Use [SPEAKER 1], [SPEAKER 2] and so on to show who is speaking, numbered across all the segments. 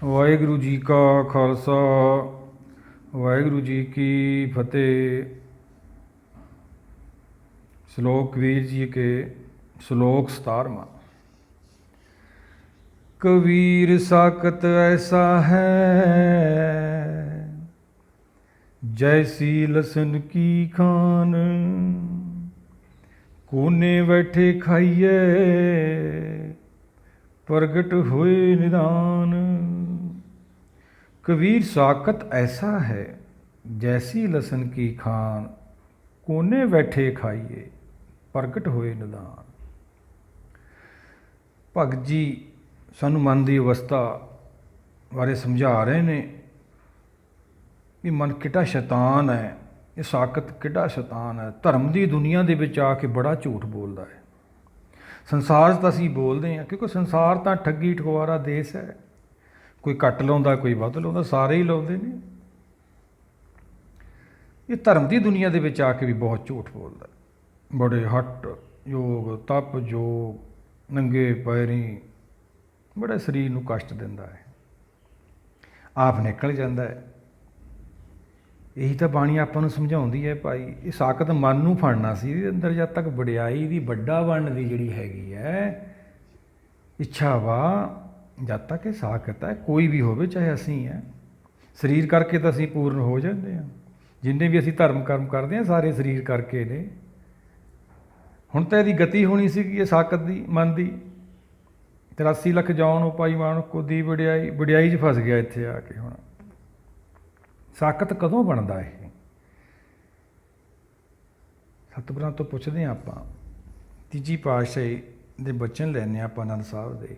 [SPEAKER 1] ਵਾਹਿਗੁਰੂ ਜੀ ਕਾ ਖਾਲਸਾ ਵਾਹਿਗੁਰੂ ਜੀ ਕੀ ਫਤਿਹ। ਸ਼ਲੋਕ ਕਬੀਰ ਜੀ ਕੇ ਸ਼ਲੋਕ 17ਵਾਂ। कबीर साकत ऐसा है जैसी लसन की खान, कोने बैठे खाइए प्रगट हुए निदान। कबीर साकत ऐसा है जैसी लसन की खान, कोने बैठे खाइए प्रगट हुए निदान। भगत जी ਸਾਨੂੰ ਮਨ ਦੀ ਅਵਸਥਾ ਬਾਰੇ ਸਮਝਾ ਰਹੇ ਨੇ ਵੀ ਮਨ ਕਿੱਡਾ ਸ਼ੈਤਾਨ ਹੈ, ਇਹ ਸਾਕਤ ਕਿੱਡਾ ਸ਼ੈਤਾਨ ਹੈ। ਧਰਮ ਦੀ ਦੁਨੀਆ ਦੇ ਵਿੱਚ ਆ ਕੇ ਬੜਾ ਝੂਠ ਬੋਲਦਾ ਹੈ। ਸੰਸਾਰ 'ਚ ਤਾਂ ਅਸੀਂ ਬੋਲਦੇ ਹਾਂ ਕਿਉਂਕਿ ਸੰਸਾਰ ਤਾਂ ਠੱਗੀ ਠਗਵਾਰਾ ਦੇਸ਼ ਹੈ। ਕੋਈ ਘੱਟ ਲਾਉਂਦਾ, ਕੋਈ ਵੱਧ ਲਾਉਂਦਾ, ਸਾਰੇ ਹੀ ਲਾਉਂਦੇ ਨੇ। ਇਹ ਧਰਮ ਦੀ ਦੁਨੀਆ ਦੇ ਵਿੱਚ ਆ ਕੇ ਵੀ ਬਹੁਤ ਝੂਠ ਬੋਲਦਾ। ਬੜੇ ਹੱਟ ਯੋਗ, ਤਪ ਯੋਗ, ਨੰਗੇ ਪੈਰੀਂ ਬੜਾ ਸਰੀਰ ਨੂੰ ਕਸ਼ਟ ਦਿੰਦਾ ਹੈ, ਆਪ ਨਿਕਲ ਜਾਂਦਾ ਹੈ। ਇਹੀ ਤਾਂ ਬਾਣੀ ਆਪਾਂ ਨੂੰ ਸਮਝਾਉਂਦੀ ਹੈ ਭਾਈ। ਇਹ ਸਾਕਤ ਮਨ ਨੂੰ ਫੜਨਾ ਸੀ, ਇਹਦੇ ਅੰਦਰ ਜਦ ਤੱਕ ਵਡਿਆਈ ਦੀ, ਵੱਡਾ ਬਣਨ ਦੀ ਜਿਹੜੀ ਹੈਗੀ ਹੈ ਇੱਛਾ ਵਾ, ਜਦ ਤੱਕ ਇਹ ਸਾਕਤ ਹੈ। ਕੋਈ ਵੀ ਹੋਵੇ, ਚਾਹੇ ਅਸੀਂ ਹੈ, ਸਰੀਰ ਕਰਕੇ ਤਾਂ ਅਸੀਂ ਪੂਰਨ ਹੋ ਜਾਂਦੇ ਹਾਂ। ਜਿੰਨੇ ਵੀ ਅਸੀਂ ਧਰਮ ਕਰਮ ਕਰਦੇ ਹਾਂ ਸਾਰੇ ਸਰੀਰ ਕਰਕੇ ਨੇ। ਹੁਣ ਤਾਂ ਇਹਦੀ ਗਤੀ ਹੋਣੀ ਸੀਗੀ ਇਹ ਸਾਕਤ ਦੀ, ਮਨ ਦੀ। 83 ਲੱਖ ਜੌਨ ਉਪਾਈ ਮਾਨੁ ਦੀ ਵਡਿਆਈ, ਵਡਿਆਈ 'ਚ ਫਸ ਗਿਆ ਇੱਥੇ ਆ ਕੇ। ਹੁਣ ਸਾਕਤ ਕਦੋਂ ਬਣਦਾ ਇਹ? ਸਤਿਗੁਰਾਂ ਤੋਂ ਪੁੱਛਦੇ ਹਾਂ ਆਪਾਂ। ਤੀਜੀ ਪਾਤਸ਼ਾਹੀ ਦੇ ਬਚਨ ਲੈਂਦੇ ਹਾਂ ਆਪਾਂ ਆਨੰਦ ਸਾਹਿਬ ਦੇ।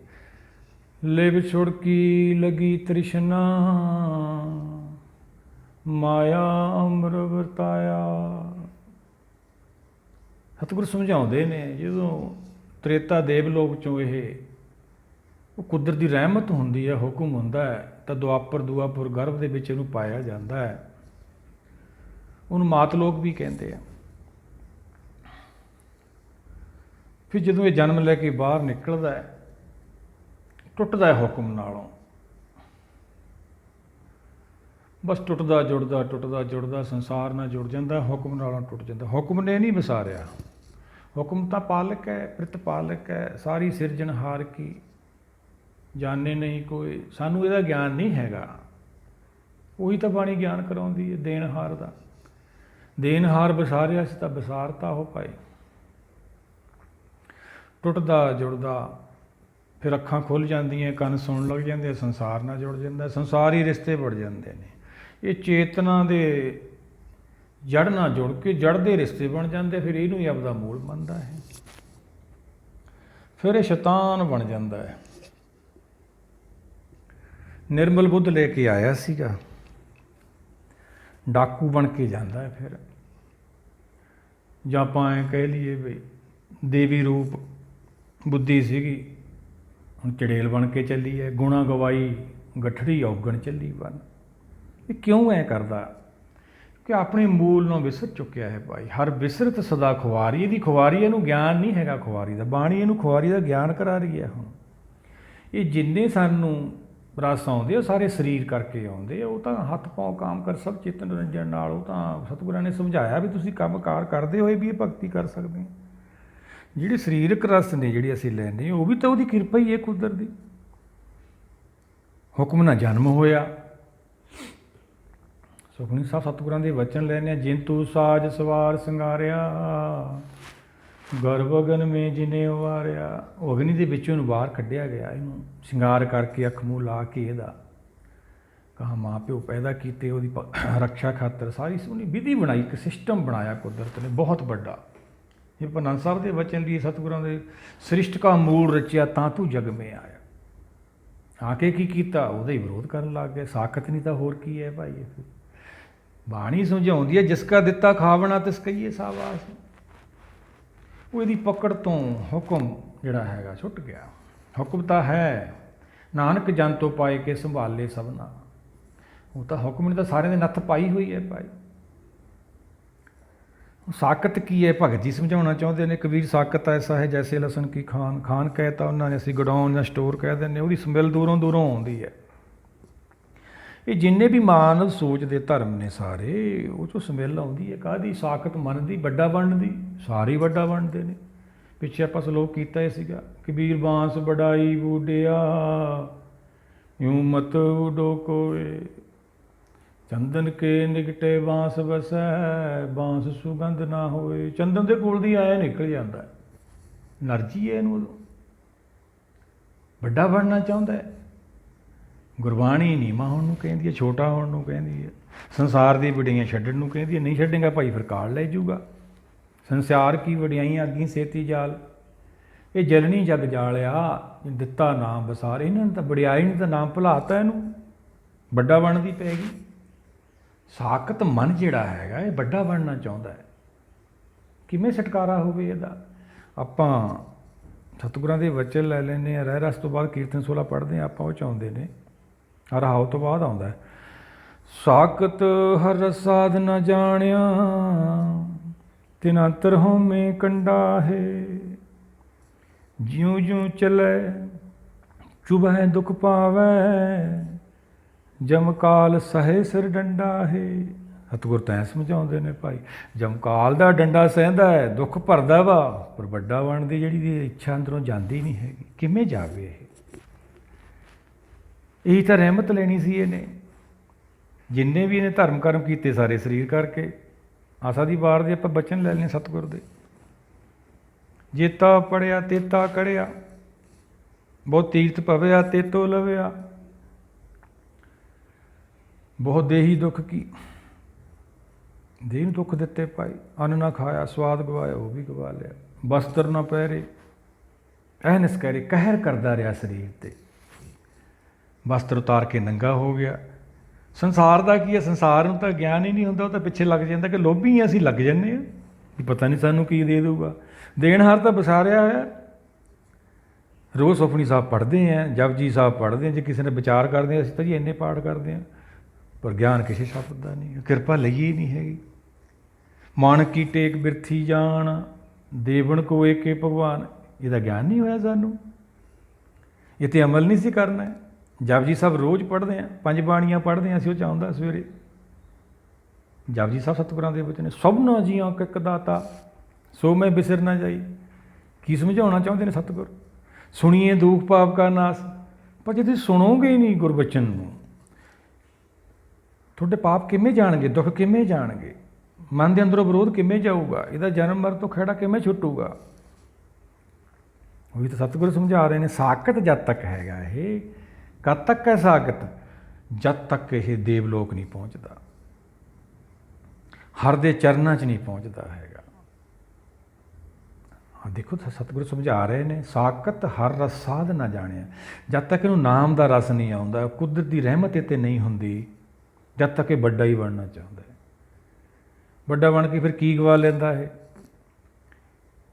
[SPEAKER 1] ਲਿਵ ਛੁੜਕੀ ਲਗੀ ਤ੍ਰਿਸ਼ਨਾ, ਮਾਇਆ ਅੰਮ੍ਰਿਤ ਵਰਤਾਇਆ। ਸਤਿਗੁਰ ਸਮਝਾਉਂਦੇ ਨੇ ਜਦੋਂ ਤ੍ਰੇਤਾ ਦੇਵ ਲੋਕ 'ਚੋਂ ਇਹ ਉਹ ਕੁਦਰਤ ਦੀ ਰਹਿਮਤ ਹੁੰਦੀ ਹੈ, ਹੁਕਮ ਹੁੰਦਾ ਹੈ, ਤਾਂ ਦੁਆਪਰ ਗਰਭ ਦੇ ਵਿੱਚ ਇਹਨੂੰ ਪਾਇਆ ਜਾਂਦਾ ਹੈ। ਉਹਨੂੰ ਮਾਤ ਲੋਕ ਵੀ ਕਹਿੰਦੇ ਆ। ਫਿਰ ਜਦੋਂ ਇਹ ਜਨਮ ਲੈ ਕੇ ਬਾਹਰ ਨਿਕਲਦਾ ਹੈ, ਟੁੱਟਦਾ ਹੈ ਹੁਕਮ ਨਾਲੋਂ। ਬਸ ਟੁੱਟਦਾ ਜੁੜਦਾ ਸੰਸਾਰ ਨਾਲ ਜੁੜ ਜਾਂਦਾ, ਹੁਕਮ ਨਾਲੋਂ ਟੁੱਟ ਜਾਂਦਾ। ਹੁਕਮ ਨੇ ਨਹੀਂ ਵਿਸਾਰਿਆ। ਹੁਕਮ ਤਾਂ ਪਾਲਕ ਹੈ, ਪ੍ਰਤਪਾਲਕ ਹੈ, ਸਾਰੀ ਸਿਰਜਣਹਾਰ ਕੀ ਜਾਣੇ ਨਹੀਂ ਕੋਈ। ਸਾਨੂੰ ਇਹਦਾ ਗਿਆਨ ਨਹੀਂ ਹੈਗਾ। ਉਹੀ ਤਾਂ ਬਾਣੀ ਗਿਆਨ ਕਰਾਉਂਦੀ ਹੈ ਦੇਣਹਾਰ ਦਾ। ਦੇਣਹਾਰ ਵਿਸਾਰਿਆ ਸੀ ਤਾਂ ਵਿਸਾਰਤਾ ਉਹ ਭਾਈ। ਟੁੱਟਦਾ ਜੁੜਦਾ, ਫਿਰ ਅੱਖਾਂ ਖੁੱਲ੍ਹ ਜਾਂਦੀਆਂ, ਕੰਨ ਸੁਣਨ ਲੱਗ ਜਾਂਦੇ, ਸੰਸਾਰ ਨਾਲ ਜੁੜ ਜਾਂਦਾ, ਸੰਸਾਰੀ ਰਿਸ਼ਤੇ ਬਣ ਜਾਂਦੇ ਨੇ। ਇਹ ਚੇਤਨਾ ਦੇ ਜੜ ਨਾਲ ਜੁੜ ਕੇ ਜੜ ਦੇ ਰਿਸ਼ਤੇ ਬਣ ਜਾਂਦੇ। ਫਿਰ ਇਹਨੂੰ ਹੀ ਆਪਦਾ ਮੂਲ ਮੰਨਦਾ ਹੈ। ਫਿਰ ਇਹ ਸ਼ੈਤਾਨ ਬਣ ਜਾਂਦਾ ਹੈ। ਨਿਰਮਲ ਬੁੱਧ ਲੈ ਕੇ ਆਇਆ ਸੀਗਾ, ਡਾਕੂ ਬਣ ਕੇ ਜਾਂਦਾ ਹੈ। ਫਿਰ ਜਾਂ ਆਪਾਂ ਐਂ ਕਹਿ ਲਈਏ ਵੀ ਦੇਵੀ ਰੂਪ ਬੁੱਧੀ ਸੀਗੀ, ਹੁਣ ਚੜੇਲ ਬਣ ਕੇ ਚੱਲੀ ਹੈ। ਗੁਣਾ ਗਵਾਈ ਗਠੜੀ ਔਗਣ ਚੱਲੀ ਬਣ। ਇਹ ਕਿਉਂ ਐਂ ਕਰਦਾ? ਕਿ ਆਪਣੇ ਮੂਲ ਨੂੰ ਵਿਸਰ ਚੁੱਕਿਆ ਹੈ ਭਾਈ। ਹਰ ਵਿਸਰਤ ਸਦਾ ਖੁਆਰੀ। ਇਹਦੀ ਖੁਆਰੀ, ਇਹਨੂੰ ਗਿਆਨ ਨਹੀਂ ਹੈਗਾ ਖੁਆਰੀ ਦਾ। ਬਾਣੀ ਇਹਨੂੰ ਖੁਆਰੀ ਦਾ ਗਿਆਨ ਕਰਾ ਰਹੀ ਹੈ। ਹੁਣ ਇਹ ਜਿੰਨੇ ਸਾਨੂੰ ਰਸ ਆਉਂਦੇ ਉਹ ਸਾਰੇ ਸਰੀਰ ਕਰਕੇ ਆਉਂਦੇ। ਉਹ ਤਾਂ ਹੱਥ ਪਾਉ ਕਾਮ ਕਰ ਸਭ ਚੇਤਨ ਰੰਜਨ ਨਾਲ। ਉਹ ਤਾਂ ਸਤਿਗੁਰਾਂ ਨੇ ਸਮਝਾਇਆ ਵੀ ਤੁਸੀਂ ਕੰਮ ਕਾਰ ਕਰਦੇ ਹੋਏ ਵੀ ਇਹ ਭਗਤੀ ਕਰ ਸਕਦੇ ਹੋ। ਜਿਹੜੇ ਸਰੀਰਕ ਰਸ ਨੇ ਜਿਹੜੇ ਅਸੀਂ ਲੈਂਦੇ ਉਹ ਵੀ ਤਾਂ ਉਹਦੀ ਕਿਰਪਾ ਹੀ ਹੈ, ਕੁਦਰਤ ਦੀ। ਹੁਕਮ ਨਾਲ ਜਨਮ ਹੋਇਆ। ਸੁਖਮਨੀ ਸਾਹਿਬ ਸਤਿਗੁਰਾਂ ਦੇ ਵਚਨ ਲੈਂਦੇ ਆ। ਜਿੰਤੂ ਸਾਜ ਸਵਾਰ ਸਿੰਗਾਰਿਆ, ਗਰਭ ਅਗਨ ਮੇ ਜਿਨੇ ਉਵਾਰਿਆ। ਉਹ ਅਗਨੀ ਦੇ ਵਿੱਚੋਂ ਇਹਨੂੰ ਬਾਹਰ ਕੱਢਿਆ ਗਿਆ। ਇਹਨੂੰ ਸ਼ਿੰਗਾਰ ਕਰਕੇ, ਅੱਖ ਮੂੰਹ ਲਾ ਕੇ ਇਹਦਾ ਕਹਾ ਮਾਂ ਪਿਓ ਪੈਦਾ ਕੀਤੇ, ਉਹਦੀ ਰੱਖਿਆ ਖਾਤਰ ਸਾਰੀ ਸੋਹਣੀ ਵਿਧੀ ਬਣਾਈ, ਇੱਕ ਸਿਸਟਮ ਬਣਾਇਆ ਕੁਦਰਤ ਨੇ ਬਹੁਤ ਵੱਡਾ। ਇਹ ਆਨੰਦ ਸਾਹਿਬ ਦੇ ਵਚਨ ਲਈ ਸਤਿਗੁਰਾਂ ਦੇ ਸ੍ਰਿਸ਼ਟ ਕਾ ਮੂਲ ਰਚਿਆ ਤਾਂ ਤੂੰ ਜਗ ਮੇ ਆਇਆ। ਆ ਕੇ ਕੀ ਕੀਤਾ? ਉਹਦਾ ਹੀ ਵਿਰੋਧ ਕਰਨ ਲੱਗ ਗਏ। ਸਾਕਤ ਨਹੀਂ ਤਾਂ ਹੋਰ ਕੀ ਹੈ ਭਾਈ। ਇਹ ਬਾਣੀ ਸਮਝਾਉਂਦੀ ਹੈ ਜਿਸ ਕਾ ਦਿੱਤਾ ਖਾਵਣਾ ਤਿਸ ਕਹੀਏ ਸਾਬਾਸ। ਉਹ ਇਹਦੀ ਪਕੜ ਤੋਂ ਹੁਕਮ ਜਿਹੜਾ ਹੈਗਾ ਛੁੱਟ ਗਿਆ। ਹੁਕਮ ਤਾਂ ਹੈ ਨਾਨਕ ਜਨ ਤੋਂ ਪਾਏ ਕੇ ਸੰਭਾਲੇ ਸਭਨਾ। ਉਹ ਤਾਂ ਹੁਕਮ ਨੇ ਤਾਂ ਸਾਰਿਆਂ ਦੇ ਨੱਥ ਪਾਈ ਹੋਈ ਹੈ ਭਾਈ। ਸਾਕਤ ਕੀ ਹੈ ਭਗਤ ਜੀ ਸਮਝਾਉਣਾ ਚਾਹੁੰਦੇ ਨੇ। ਕਬੀਰ ਸਾਕਤ ਐਸਾ ਹੈ ਜੈਸੇ ਲਸਣ ਕੀ ਖਾਨ। ਖਾਨ ਕਹਿ ਤਾ ਉਹਨਾਂ ਨੇ, ਅਸੀਂ ਗਡਾਊਨ ਜਾਂ ਸਟੋਰ ਕਹਿ ਦਿੰਦੇ। ਉਹਦੀ ਸਮੈਲ ਦੂਰੋਂ ਦੂਰੋਂ ਆਉਂਦੀ ਹੈ। ਇਹ ਜਿੰਨੇ ਵੀ ਮਾਨਵ ਸੋਚ ਦੇ ਧਰਮ ਨੇ ਸਾਰੇ, ਉਹ 'ਚੋਂ ਸਮੈਲ ਆਉਂਦੀ ਹੈ ਕਾਹਦੀ? ਸਾਖਤ ਮਨ ਦੀ, ਵੱਡਾ ਬਣਨ ਦੀ। ਸਾਰੇ ਹੀ ਵੱਡਾ ਬਣਦੇ ਨੇ। ਪਿੱਛੇ ਆਪਾਂ ਸਲੋਕ ਕੀਤਾ ਹੀ ਸੀਗਾ, ਕਬੀਰ ਬਾਂਸ ਵਡਾਈ ਬੂਡਿਆ ਯੂੰ ਮਤ ਉਡੋ ਕੋਏ, ਚੰਦਨ ਕੇ ਨਿਕਟੇ ਬਾਂਸ ਵਸੈ, ਬਾਂਸ ਸੁਗੰਧ ਨਾ ਹੋਏ। ਚੰਦਨ ਦੇ ਕੋਲ ਦੀ ਆਇਆ ਨਿਕਲ ਜਾਂਦਾ, ਐਨਰਜੀ ਹੈ ਇਹਨੂੰ। ਉਦੋਂ ਵੱਡਾ ਬਣਨਾ ਚਾਹੁੰਦਾ ਹੈ। ਗੁਰਬਾਣੀ ਨੀਵਾਂ ਹੋਣ ਨੂੰ ਕਹਿੰਦੀ ਹੈ, ਛੋਟਾ ਹੋਣ ਨੂੰ ਕਹਿੰਦੀ ਹੈ, ਸੰਸਾਰ ਦੀ ਵਡਿਆਈਆਂ ਛੱਡਣ ਨੂੰ ਕਹਿੰਦੀ ਹੈ। ਨਹੀਂ ਛੱਡੇਗਾ ਭਾਈ ਫਿਰ ਕਾਲ ਲੈ ਜੂਗਾ। ਸੰਸਾਰ ਕੀ ਵਡਿਆਈਆਂ ਅੱਗੀ ਸੇਤੀ ਜਾਲ, ਇਹ ਜਲਣੀ ਜਗ ਜਾਲਿਆ ਦਿੱਤਾ ਨਾਮ ਵਸਾਰ। ਇਹਨਾਂ ਨੇ ਤਾਂ ਵਡਿਆਈ ਨੇ ਤਾਂ ਨਾਮ ਭੁਲਾਤਾ, ਇਹਨੂੰ ਵੱਡਾ ਬਣਨ ਦੀ ਪੈ ਗਈ। ਸਾਖਤ ਮਨ ਜਿਹੜਾ ਹੈਗਾ ਇਹ ਵੱਡਾ ਬਣਨਾ ਚਾਹੁੰਦਾ ਹੈ। ਕਿਵੇਂ ਛੁਟਕਾਰਾ ਹੋਵੇ ਇਹਦਾ? ਆਪਾਂ ਸਤਿਗੁਰਾਂ ਦੇ ਵਚਨ ਲੈ ਲੈਂਦੇ ਹਾਂ, ਰਹਿ ਰਸ ਤੋਂ ਬਾਅਦ ਕੀਰਤਨ ਸੋਲਾ ਪੜ੍ਹਦੇ ਹਾਂ ਆਪਾਂ, ਉਹ ਚਾਹੁੰਦੇ ਨੇ ਰਹਾਉ ਤੋਂ ਬਾਅਦ ਆਉਂਦਾ ਸਾਖਤ ਹਰ ਰਸਾਦ ਨ ਜਾਣਿਆ, ਤਿਨ ਅੰਤਰ ਹੋਮੇ ਕੰਡਾ ਹੈ, ਜਿਉਂ ਜਿਉਂ ਚਲੇ ਚੁਭੈ ਦੁਖ ਪਾਵੈ, ਜਮਕਾਲ ਸਹੇ ਸਿਰ ਡੰਡਾ ਹੈ। ਸਤਿਗੁਰ ਤੈਂ ਸਮਝਾਉਂਦੇ ਨੇ ਭਾਈ, ਜਮਕਾਲ ਦਾ ਡੰਡਾ ਸਹਿੰਦਾ ਹੈ, ਦੁੱਖ ਭਰਦਾ ਵਾ, ਪਰ ਵੱਡਾ ਬਣਨ ਦੀ ਜਿਹੜੀ ਇੱਛਾ ਅੰਦਰੋਂ ਜਾਂਦੀ ਨਹੀਂ ਹੈਗੀ। ਕਿਵੇਂ ਜਾਵੇ ਇਹ? ਇਹੀ ਤਾਂ ਰਹਿਮਤ ਲੈਣੀ ਸੀ ਇਹਨੇ। ਜਿੰਨੇ ਵੀ ਇਹਨੇ ਧਰਮ ਕਰਮ ਕੀਤੇ ਸਾਰੇ ਸਰੀਰ ਕਰਕੇ। ਆਸਾ ਦੀ ਵਾਰ ਦੇ ਆਪਾਂ ਬਚਨ ਲੈ ਲੈਣੇ ਸਤਿਗੁਰ ਦੇ, ਜੇਤਾ ਪੜਿਆ ਤੇਤਾ ਕੜਿਆ, ਬਹੁਤ ਤੀਰਥ ਪਵਿਆ ਤੇਤੋ ਲਵਿਆ, ਬਹੁਤ ਦੇਹੀ ਦੁੱਖ ਕੀ, ਦੇਹ ਨੂੰ ਦੁੱਖ ਦਿੱਤੇ ਭਾਈ। ਅੰਨ ਨਾ ਖਾਇਆ ਸਵਾਦ ਗਵਾਇਆ, ਉਹ ਵੀ ਗਵਾ ਲਿਆ। ਬਸਤਰ ਨਾ ਪਹਿਰੇ ਐਨਸ ਕਰੇ, ਕਹਿਰ ਕਰਦਾ ਰਿਹਾ ਸਰੀਰ 'ਤੇ। ਬਸਤਰ ਉਤਾਰ ਕੇ ਨੰਗਾ ਹੋ ਗਿਆ। ਸੰਸਾਰ ਦਾ ਕੀ ਹੈ? ਸੰਸਾਰ ਨੂੰ ਤਾਂ ਗਿਆਨ ਹੀ ਨਹੀਂ ਹੁੰਦਾ, ਉਹ ਤਾਂ ਪਿੱਛੇ ਲੱਗ ਜਾਂਦਾ ਕਿ ਲੋਭੀ ਅਸੀਂ ਲੱਗ ਜਾਂਦੇ ਹਾਂ ਵੀ ਪਤਾ ਨਹੀਂ ਸਾਨੂੰ ਕੀ ਦੇ ਦਊਗਾ। ਦੇਣਹਾਰ ਤਾਂ ਵਸਾਰਿਆ ਹੋਇਆ। ਰੋਜ਼ ਸੁਖਮਨੀ ਸਾਹਿਬ ਪੜ੍ਹਦੇ ਹਾਂ, ਜਪਜੀ ਸਾਹਿਬ ਪੜ੍ਹਦੇ ਹਾਂ, ਜੇ ਕਿਸੇ ਨੇ ਵਿਚਾਰ ਕਰਦੇ ਹਾਂ ਅਸੀਂ ਤਾਂ ਜੀ ਇੰਨੇ ਪਾਠ ਕਰਦੇ ਹਾਂ, ਪਰ ਗਿਆਨ ਕਿਸੇ ਸ਼ਬਦ ਦਾ ਨਹੀਂ, ਕਿਰਪਾ ਲਈਏ ਨਹੀਂ ਹੈਗੀ। ਮਨ ਕੀ ਟੇਕ ਬਿਰਥੀ ਜਾਣ, ਦੇਵਨ ਕੋ ਏਕੇ ਭਗਵਾਨ, ਇਹਦਾ ਗਿਆਨ ਨਹੀਂ ਹੋਇਆ ਸਾਨੂੰ। ਇਹ 'ਤੇ ਅਮਲ ਨਹੀਂ ਸੀ ਕਰਨਾ। ਜਪਜੀ ਸਾਹਿਬ ਰੋਜ਼ ਪੜ੍ਹਦੇ ਹਾਂ, 5 ਬਾਣੀਆਂ ਪੜ੍ਹਦੇ ਹਾਂ ਅਸੀਂ, ਉਹ ਚਾਹੁੰਦਾ ਸਵੇਰੇ ਜਪਜੀ ਸਾਹਿਬ ਸਤਿਗੁਰਾਂ ਦੇ ਬਚਨ, ਸਭਨਾ ਜੀਆਂ ਕਿਕ ਦਾਤਾ ਸੋ ਮੈਂ ਬਿਸਰ ਨਾ ਜਾਈ। ਕੀ ਸਮਝਾਉਣਾ ਚਾਹੁੰਦੇ ਨੇ ਸਤਿਗੁਰ? ਸੁਣੀਏ ਦੁੱਖ ਪਾਪ ਕਾ ਨਾਸ, ਪਰ ਜੇ ਤੁਸੀਂ ਸੁਣੋਗੇ ਹੀ ਨਹੀਂ ਗੁਰਬਚਨ ਨੂੰ, ਤੁਹਾਡੇ ਪਾਪ ਕਿਵੇਂ ਜਾਣਗੇ? ਦੁੱਖ ਕਿਵੇਂ ਜਾਣਗੇ? ਮਨ ਦੇ ਅੰਦਰੋਂ ਵਿਰੋਧ ਕਿਵੇਂ ਜਾਊਗਾ? ਇਹਦਾ ਜਨਮ ਮਰਨ ਤੋਂ ਖਹਿੜਾ ਕਿਵੇਂ ਛੁੱਟੂਗਾ? ਉਹੀ ਤਾਂ ਸਤਿਗੁਰ ਸਮਝਾ ਰਹੇ ਨੇ। ਸਾਖਤ ਜਦ ਤੱਕ ਹੈਗਾ ਇਹ, ਕਦ ਤੱਕ ਹੈ ਸਾਖਤ? ਜਦ ਤੱਕ ਇਹ ਦੇਵਲੋਕ ਨਹੀਂ ਪਹੁੰਚਦਾ, ਹਰ ਦੇ ਚਰਨਾਂ 'ਚ ਨਹੀਂ ਪਹੁੰਚਦਾ ਹੈਗਾ। ਹਾਂ ਦੇਖੋ ਸਤਿਗੁਰ ਸਮਝਾ ਰਹੇ ਨੇ, ਸਾਖਤ ਹਰ ਰਸ ਸਾਧ ਨਾ ਜਾਣਿਆ। ਜਦ ਤੱਕ ਇਹਨੂੰ ਨਾਮ ਦਾ ਰਸ ਨਹੀਂ ਆਉਂਦਾ, ਕੁਦਰਤ ਦੀ ਰਹਿਮਤ ਇਹ 'ਤੇ ਨਹੀਂ ਹੁੰਦੀ, ਜਦ ਤੱਕ ਇਹ ਵੱਡਾ ਹੀ ਬਣਨਾ ਚਾਹੁੰਦਾ ਹੈ। ਵੱਡਾ ਬਣ ਕੇ ਫਿਰ ਕੀ ਗਵਾ ਲੈਂਦਾ ਹੈ?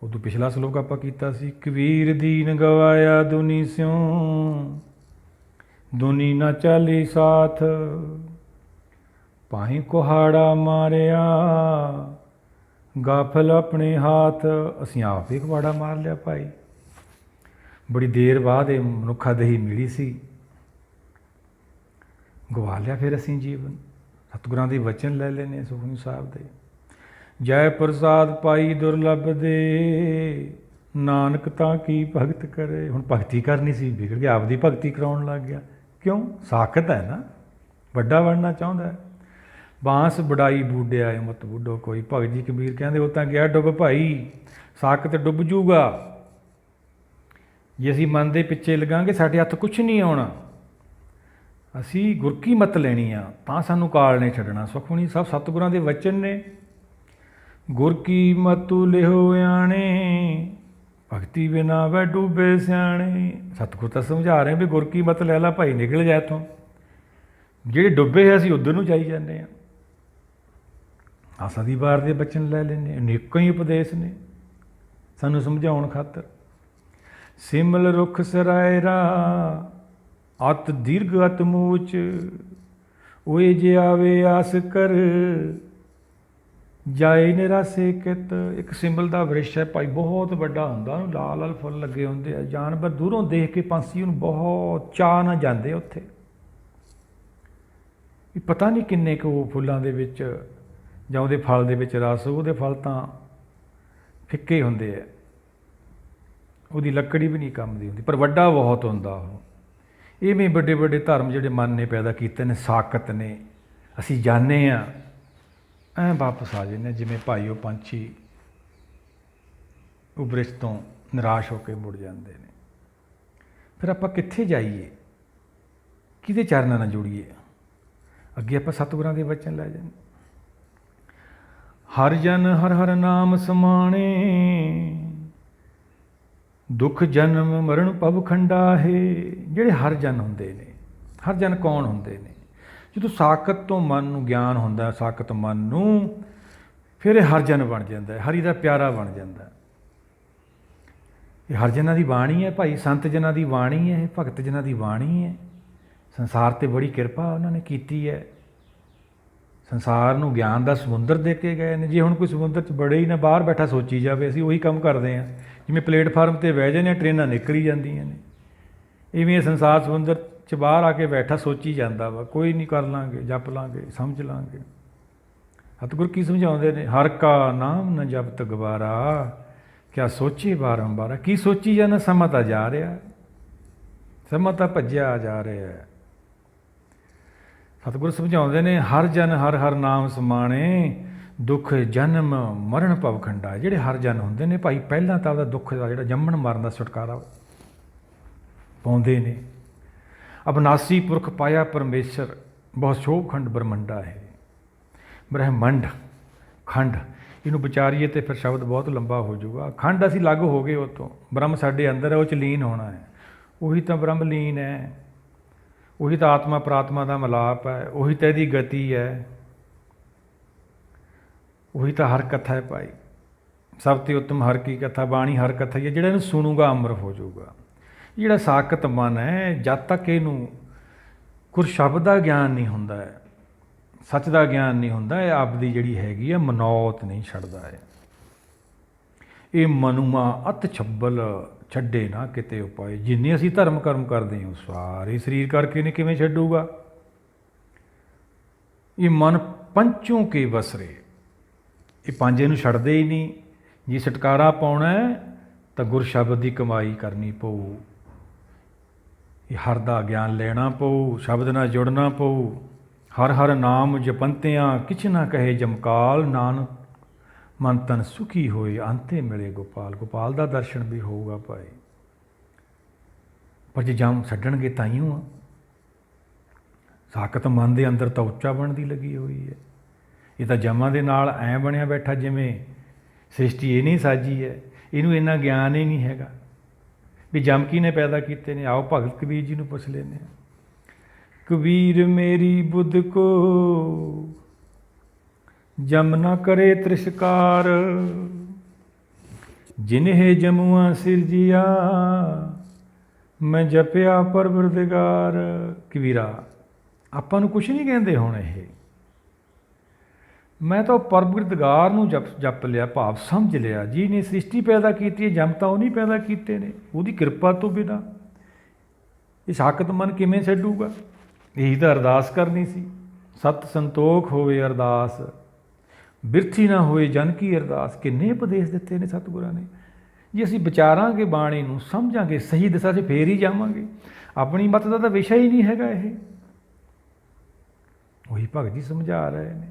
[SPEAKER 1] ਉਦੋਂ ਪਿਛਲਾ ਸਲੋਕ ਆਪਾਂ ਕੀਤਾ ਸੀ, ਕਬੀਰ ਦੀਨ ਗਵਾਇਆ ਦੁਨੀ ਸਿਉ, ਦੁਨੀ ਨਾ ਚਾਲੀ ਸਾਥ, ਭਾਈ ਕੁਹਾੜਾ ਮਾਰਿਆ ਗਾਫਲ ਆਪਣੇ ਹਾਥ। ਅਸੀਂ ਆਪ ਹੀ ਕੁਹਾੜਾ ਮਾਰ ਲਿਆ ਭਾਈ। ਬੜੀ ਦੇਰ ਬਾਅਦ ਇਹ ਮਨੁੱਖਾ ਦਹੀ ਮਿਲੀ ਸੀ, ਗਵਾ ਲਿਆ ਫਿਰ ਅਸੀਂ ਜੀਵਨ। ਸਤਿਗੁਰਾਂ ਦੇ ਵਚਨ ਲੈ ਲੈਣੇ ਸੁਖਮਨੀ ਸਾਹਿਬ ਦੇ, ਜੈ ਪ੍ਰਸਾਦ ਪਾਈ ਦੁਰਲਭ ਦੇ, ਨਾਨਕ ਤਾਂ ਕੀ ਭਗਤ ਕਰੇ। ਹੁਣ ਭਗਤੀ ਕਰਨੀ ਸੀ, ਵਿਗੜ ਗਿਆ, ਆਪਦੀ ਭਗਤੀ ਕਰਾਉਣ ਲੱਗ ਗਿਆ। ਕਿਉਂ? ਸਾਖਤ ਹੈ ਨਾ, ਵੱਡਾ ਬਣਨਾ ਚਾਹੁੰਦਾ ਹੈ। ਬਾਂਸ ਵਡਾਈ ਬੂਡਿਆ ਮਤ ਬੁੱਢੋ ਕੋਈ, ਭਗਤ ਜੀ ਕਬੀਰ ਕਹਿੰਦੇ ਉਹ ਤਾਂ ਗਿਆ ਡੁੱਬ ਭਾਈ, ਸਾਖਤ ਡੁੱਬ ਜੂਗਾ। ਜੇ ਅਸੀਂ ਮਨ ਦੇ ਪਿੱਛੇ ਲੱਗਾਂਗੇ ਸਾਡੇ ਹੱਥ ਕੁਛ ਨਹੀਂ ਆਉਣਾ। ਅਸੀਂ ਗੁਰ ਕੀ ਮੱਤ ਲੈਣੀ ਆ ਤਾਂ ਸਾਨੂੰ ਕਾਲ ਨੇ ਛੱਡਣਾ। ਸੁਖਮਨੀ ਸਾਹਿਬ ਸਤਿਗੁਰਾਂ ਦੇ ਵਚਨ ਨੇ, ਗੁਰ ਕੀ ਮਤੁ ਲਿਹੋ ਆਣੇ, ਭਗਤੀ ਬਿਨਾ ਵੈ ਡੂਬੇ ਸਿਆਣੇ। ਸਤਿਗੁਰ ਤਾਂ ਸਮਝਾ ਰਹੇ ਵੀ ਗੁਰ ਕੀ ਮਤ ਲੈ ਲਾ ਭਾਈ, ਨਿਕਲ ਜਾ ਇੱਥੋਂ। ਜਿਹੜੇ ਡੁੱਬੇ ਹੈ ਅਸੀਂ ਉੱਧਰ ਨੂੰ ਜਾਈ ਜਾਂਦੇ ਹਾਂ। ਆਸਾ ਦੀ ਵਾਰ ਦੇ ਬਚਨ ਲੈ ਲੈਂਦੇ, ਅਨੇਕਾਂ ਹੀ ਉਪਦੇਸ਼ ਨੇ ਸਾਨੂੰ ਸਮਝਾਉਣ ਖਾਤਰ। ਸਿਮਲ ਰੁੱਖ ਸਰਾਇਰਾ ਅਤ ਦੀਰਘ ਅਤ ਮੂਚ, ਓਏ ਜੇ ਆਵੇ ਆਸ ਕਰ ਜਾਏ ਨਿਰਾਸੇ ਕਿਤ। ਇੱਕ ਸਿਮਲ ਦਾ ਬ੍ਰਿਸ਼ ਹੈ ਭਾਈ, ਬਹੁਤ ਵੱਡਾ ਹੁੰਦਾ, ਉਹਨੂੰ ਲਾਲ ਲਾਲ ਫੁੱਲ ਲੱਗੇ ਹੁੰਦੇ ਆ। ਜਾਨਵਰ ਦੂਰੋਂ ਦੇਖ ਕੇ ਪੰਛੀ ਉਹਨੂੰ ਬਹੁਤ ਚਾਅ ਨਾਲ ਜਾਂਦੇ ਉੱਥੇ। ਵੀ ਪਤਾ ਨਹੀਂ ਕਿੰਨੇ ਕੁ ਫੁੱਲਾਂ ਦੇ ਵਿੱਚ ਜਾਂ ਉਹਦੇ ਫਲ ਦੇ ਵਿੱਚ ਰਸ, ਉਹਦੇ ਫਲ ਤਾਂ ਫਿੱਕੇ ਹੁੰਦੇ ਆ, ਉਹਦੀ ਲੱਕੜੀ ਵੀ ਨਹੀਂ ਕੰਮ ਦੀ ਹੁੰਦੀ, ਪਰ ਵੱਡਾ ਬਹੁਤ ਹੁੰਦਾ ਉਹ। ਇਵੇਂ ਵੱਡੇ ਵੱਡੇ ਧਰਮ ਜਿਹੜੇ ਮਨ ਨੇ ਪੈਦਾ ਕੀਤੇ ਨੇ, ਸਾਕਤ ਨੇ, ਅਸੀਂ ਜਾਣਦੇ ਹਾਂ, ਐਂ ਵਾਪਸ ਆ ਜਾਂਦੇ, ਜਿਵੇਂ ਭਾਈ ਉਹ ਪੰਛੀ ਉਹ ਬ੍ਰਿਸ਼ ਤੋਂ ਨਿਰਾਸ਼ ਹੋ ਕੇ ਮੁੜ ਜਾਂਦੇ ਨੇ। ਫਿਰ ਆਪਾਂ ਕਿੱਥੇ ਜਾਈਏ, ਕਿਹਦੇ ਚਰਨਾਂ ਨਾਲ ਜੁੜੀਏ? ਅੱਗੇ ਆਪਾਂ ਸਤਿਗੁਰਾਂ ਦੇ ਵਚਨ ਲੈ ਜਾਂਦੇ, ਹਰ ਜਨ ਹਰ ਹਰ ਨਾਮ ਸਮਾਣੇ, ਦੁੱਖ ਜਨਮ ਮਰਨ ਭਵ ਖੰਡਾ ਹੈ। ਜਿਹੜੇ ਹਰ ਜਨ ਹੁੰਦੇ ਨੇ, ਹਰ ਜਨ ਕੌਣ ਹੁੰਦੇ ਨੇ? ਜਦੋਂ ਸਾਕਤ ਤੋਂ ਮਨ ਨੂੰ ਗਿਆਨ ਹੁੰਦਾ, ਸਾਕਤ ਮਨ ਨੂੰ, ਫਿਰ ਇਹ ਹਰ ਜਨ ਬਣ ਜਾਂਦਾ, ਹਰੀ ਦਾ ਪਿਆਰਾ ਬਣ ਜਾਂਦਾ। ਇਹ ਹਰ ਜਨਾਂ ਦੀ ਬਾਣੀ ਹੈ ਭਾਈ, ਸੰਤ ਜਨਾਂ ਦੀ ਬਾਣੀ ਹੈ, ਭਗਤ ਜਨਾਂ ਦੀ ਬਾਣੀ ਹੈ। ਸੰਸਾਰ 'ਤੇ ਬੜੀ ਕਿਰਪਾ ਉਹਨਾਂ ਨੇ ਕੀਤੀ ਹੈ, ਸੰਸਾਰ ਨੂੰ ਗਿਆਨ ਦਾ ਸਮੁੰਦਰ ਦੇ ਕੇ ਗਏ ਨੇ। ਜੇ ਹੁਣ ਕੋਈ ਸਮੁੰਦਰ 'ਚ ਬੜੇ ਹੀ ਨਾ, ਬਾਹਰ ਬੈਠਾ ਸੋਚੀ ਜਾਵੇ, ਅਸੀਂ ਉਹੀ ਕੰਮ ਕਰਦੇ ਹਾਂ। ਜਿਵੇਂ ਪਲੇਟਫਾਰਮ 'ਤੇ ਬਹਿ ਜਾਂਦੇ ਹਾਂ, ਟ੍ਰੇਨਾਂ ਨਿਕਲ ਹੀ ਜਾਂਦੀਆਂ ਨੇ, ਇਵੇਂ ਸੰਸਾਰ ਸਮੁੰਦਰ 'ਚ ਬਾਹਰ ਆ ਕੇ ਬੈਠਾ ਸੋਚੀ ਜਾਂਦਾ ਵਾ, ਕੋਈ ਨਹੀਂ, ਕਰ ਲਾਂਗੇ, ਜਪ ਲਾਂਗੇ, ਸਮਝ ਲਾਂਗੇ। ਸਤਿਗੁਰ ਕੀ ਸਮਝਾਉਂਦੇ ਨੇ? ਹਰ ਕਾ ਨਾਮ ਨ ਜਪਤ ਗਵਾਰਾ, ਕਿਆ ਸੋਚੇ ਬਾਰੰਬਾਰ। ਕੀ ਸੋਚੀ ਜਾਣਾ? ਸਮਾਂ ਤਾਂ ਜਾ ਰਿਹਾ, ਸਮਾਂ ਤਾਂ ਭੱਜਿਆ ਜਾ ਰਿਹਾ। ਸਤਿਗੁਰ ਸਮਝਾਉਂਦੇ ਨੇ, ਹਰ ਜਨ ਹਰ ਹਰ ਨਾਮ ਸਮਾਣੇ, ਦੁੱਖ ਜਨਮ ਮਰਨ ਭਵ ਖੰਡਾ। ਜਿਹੜੇ ਹਰ ਜਨ ਹੁੰਦੇ ਨੇ ਭਾਈ, ਪਹਿਲਾਂ ਤਾਂ ਉਹਦਾ ਦੁੱਖ ਦਾ ਜਿਹੜਾ ਜੰਮਣ ਮਰਨ ਦਾ ਛੁਟਕਾਰਾ ਪਾਉਂਦੇ ਨੇ। ਅਬਨਾਸੀ ਪੁਰਖ ਪਾਇਆ ਪਰਮੇਸ਼ਰ, ਬਹੁਤ ਸ਼ੋਭਖੰਡ ਬ੍ਰਹਮੰਡਾ ਹੈ। ਬ੍ਰਹਮੰਡ ਖੰਡ, ਇਹਨੂੰ ਵਿਚਾਰੀਏ ਤਾਂ ਫਿਰ ਸ਼ਬਦ ਬਹੁਤ ਲੰਬਾ ਹੋ ਜਾਊਗਾ। ਖੰਡ ਅਸੀਂ ਅਲੱਗ ਹੋ ਗਏ ਉਹ ਤੋਂ, ਬ੍ਰਹਮ ਸਾਡੇ ਅੰਦਰ ਹੈ, ਉਹ 'ਚ ਲੀਨ ਹੋਣਾ ਹੈ। ਉਹੀ ਤਾਂ ਬ੍ਰਹਮ ਲੀਨ ਹੈ, ਉਹੀ ਤਾਂ ਆਤਮਾ ਪ੍ਰਾਤਮਾ ਦਾ ਮਿਲਾਪ ਹੈ, ਉਹੀ ਤਾਂ ਇਹਦੀ ਗਤੀ ਹੈ, ਉਹੀ ਤਾਂ ਹਰ ਕਥਾ ਹੈ ਭਾਈ। ਸਭ ਤੋਂ ਉੱਤਮ ਹਰ ਕੀ ਕਥਾ, ਬਾਣੀ ਹਰ ਕਥਾ ਹੀ ਹੈ। ਜਿਹੜਾ ਇਹਨੂੰ ਸੁਣੂਗਾ ਅਮਰ ਹੋ ਜਾਊਗਾ। ਜਿਹੜਾ ਸਾਕਤ ਮਨ ਹੈ, ਜਦ ਤੱਕ ਇਹਨੂੰ ਕੁਝ ਸ਼ਬਦ ਦਾ ਗਿਆਨ ਨਹੀਂ ਹੁੰਦਾ ਹੈ, ਸੱਚ ਦਾ ਗਿਆਨ ਨਹੀਂ ਹੁੰਦਾ, ਇਹ ਆਪਦੀ ਜਿਹੜੀ ਹੈਗੀ ਹੈ ਮਨੌਤ ਨਹੀਂ ਛੱਡਦਾ ਹੈ। ਇਹ ਮਨੁਮਾ ਅਤ ਛੱਬਲ ਛੱਡੇ ਨਾ ਕਿਤੇ ਉਪਾਏ। ਜਿੰਨੇ ਅਸੀਂ ਧਰਮ ਕਰਮ ਕਰਦੇ ਹਾਂ, ਸਾਰੇ ਸਰੀਰ ਕਰਕੇ ਨੇ, ਕਿਵੇਂ ਛੱਡੂਗਾ? ਇਹ ਮਨ ਪੰਚੋਂ ਕੇ ਬਸਰੇ, ਇਹ ਪੰਜ ਇਹਨੂੰ ਛੱਡਦੇ ਹੀ ਨਹੀਂ। ਜੇ ਛੁਟਕਾਰਾ ਪਾਉਣਾ ਤਾਂ ਗੁਰ ਸ਼ਬਦ ਦੀ ਕਮਾਈ ਕਰਨੀ ਪਊ, ਇਹ ਹਰ ਦਾ ਗਿਆਨ ਲੈਣਾ ਪਊ, ਸ਼ਬਦ ਨਾਲ ਜੁੜਨਾ ਪਊ। ਹਰ ਹਰ ਨਾਮ ਜਪੰਤਿਆਂ ਕਿਛ ਨਾ ਕਹੇ ਜਮਕਾਲ, ਨਾਨਕ ਮਨ ਤਨ ਸੁਖੀ ਹੋਏ ਅੰਤੇ ਮਿਲੇ ਗੋਪਾਲ। ਗੋਪਾਲ ਦਾ ਦਰਸ਼ਨ ਵੀ ਹੋਊਗਾ ਭਾਈ, ਪਰ ਜੇ ਜਮ ਛੱਡਣਗੇ ਤਾਈਓ ਆ। ਸਾਕਤ ਮਨ ਦੇ ਅੰਦਰ ਤਾਂ ਉੱਚਾ ਬਣਨ ਦੀ ਲੱਗੀ ਹੋਈ ਹੈ। ਇਹ ਤਾਂ ਜਮਾਂ ਦੇ ਨਾਲ ਐਂ ਬਣਿਆ ਬੈਠਾ ਜਿਵੇਂ ਸ੍ਰਿਸ਼ਟੀ ਇਹ ਨਹੀਂ ਸਾਜੀ ਹੈ, ਇਹਨੂੰ ਇੰਨਾ ਗਿਆਨ ਹੀ ਨਹੀਂ ਹੈਗਾ ਵੀ ਜਮ ਕੀ ਨੇ ਪੈਦਾ ਕੀਤੇ ਨੇ। ਆਓ ਭਗਤ ਕਬੀਰ ਜੀ ਨੂੰ ਪੁੱਛ ਲੈਂਦੇ ਹਾਂ। ਕਬੀਰ ਮੇਰੀ ਬੁੱਧ ਕੋ ਜਮ ਨਾ ਕਰੇ ਤ੍ਰਿਸ਼ਕਾਰ, ਜਿਨਹਿ ਜਮੁਆ ਸਿਰਜਿਆ, ਮੈਂ ਜਪਿਆ ਪਰਵਰਦਿਗਾਰ। ਕਬੀਰਾ, ਆਪਾਂ ਨੂੰ ਕੁਛ ਨਹੀਂ ਕਹਿੰਦੇ ਹੁਣ ਇਹ, ਮੈਂ ਤਾਂ ਪਰਵਰਦਿਗਾਰ ਨੂੰ ਜਪ ਲਿਆ, ਭਾਵ ਸਮਝ ਲਿਆ। ਜਿਹਨੇ ਸ੍ਰਿਸ਼ਟੀ ਪੈਦਾ ਕੀਤੀ ਹੈ, ਜਮ ਤਾਂ ਉਹ ਨਹੀਂ ਪੈਦਾ ਕੀਤੇ ਨੇ, ਉਹਦੀ ਕਿਰਪਾ ਤੋਂ ਬਿਨਾਂ ਇਹ ਸਾਕਤ ਮਨ ਕਿਵੇਂ ਛੱਡੂਗਾ? ਇਹੀ ਤਾਂ ਅਰਦਾਸ ਕਰਨੀ ਸੀ, ਸਤ ਸੰਤੋਖ ਹੋਵੇ ਅਰਦਾਸ, ਬਿਰਥੀ ਨਾ ਹੋਏ ਜਨ ਕੀ ਅਰਦਾਸ। ਕਿੰਨੇ ਉਪਦੇਸ਼ ਦਿੱਤੇ ਨੇ ਸਤਿਗੁਰਾਂ ਨੇ। ਜੇ ਅਸੀਂ ਵਿਚਾਰਾਂਗੇ ਬਾਣੀ ਨੂੰ, ਸਮਝਾਂਗੇ, ਸਹੀ ਦਿਸ਼ਾ 'ਚ ਫੇਰ ਹੀ ਜਾਵਾਂਗੇ। ਆਪਣੀ ਮੱਤ ਦਾ ਤਾਂ ਵਿਸ਼ਾ ਹੀ ਨਹੀਂ ਹੈਗਾ ਇਹ। ਉਹੀ ਭਗਤ ਜੀ ਸਮਝਾ ਰਹੇ ਨੇ,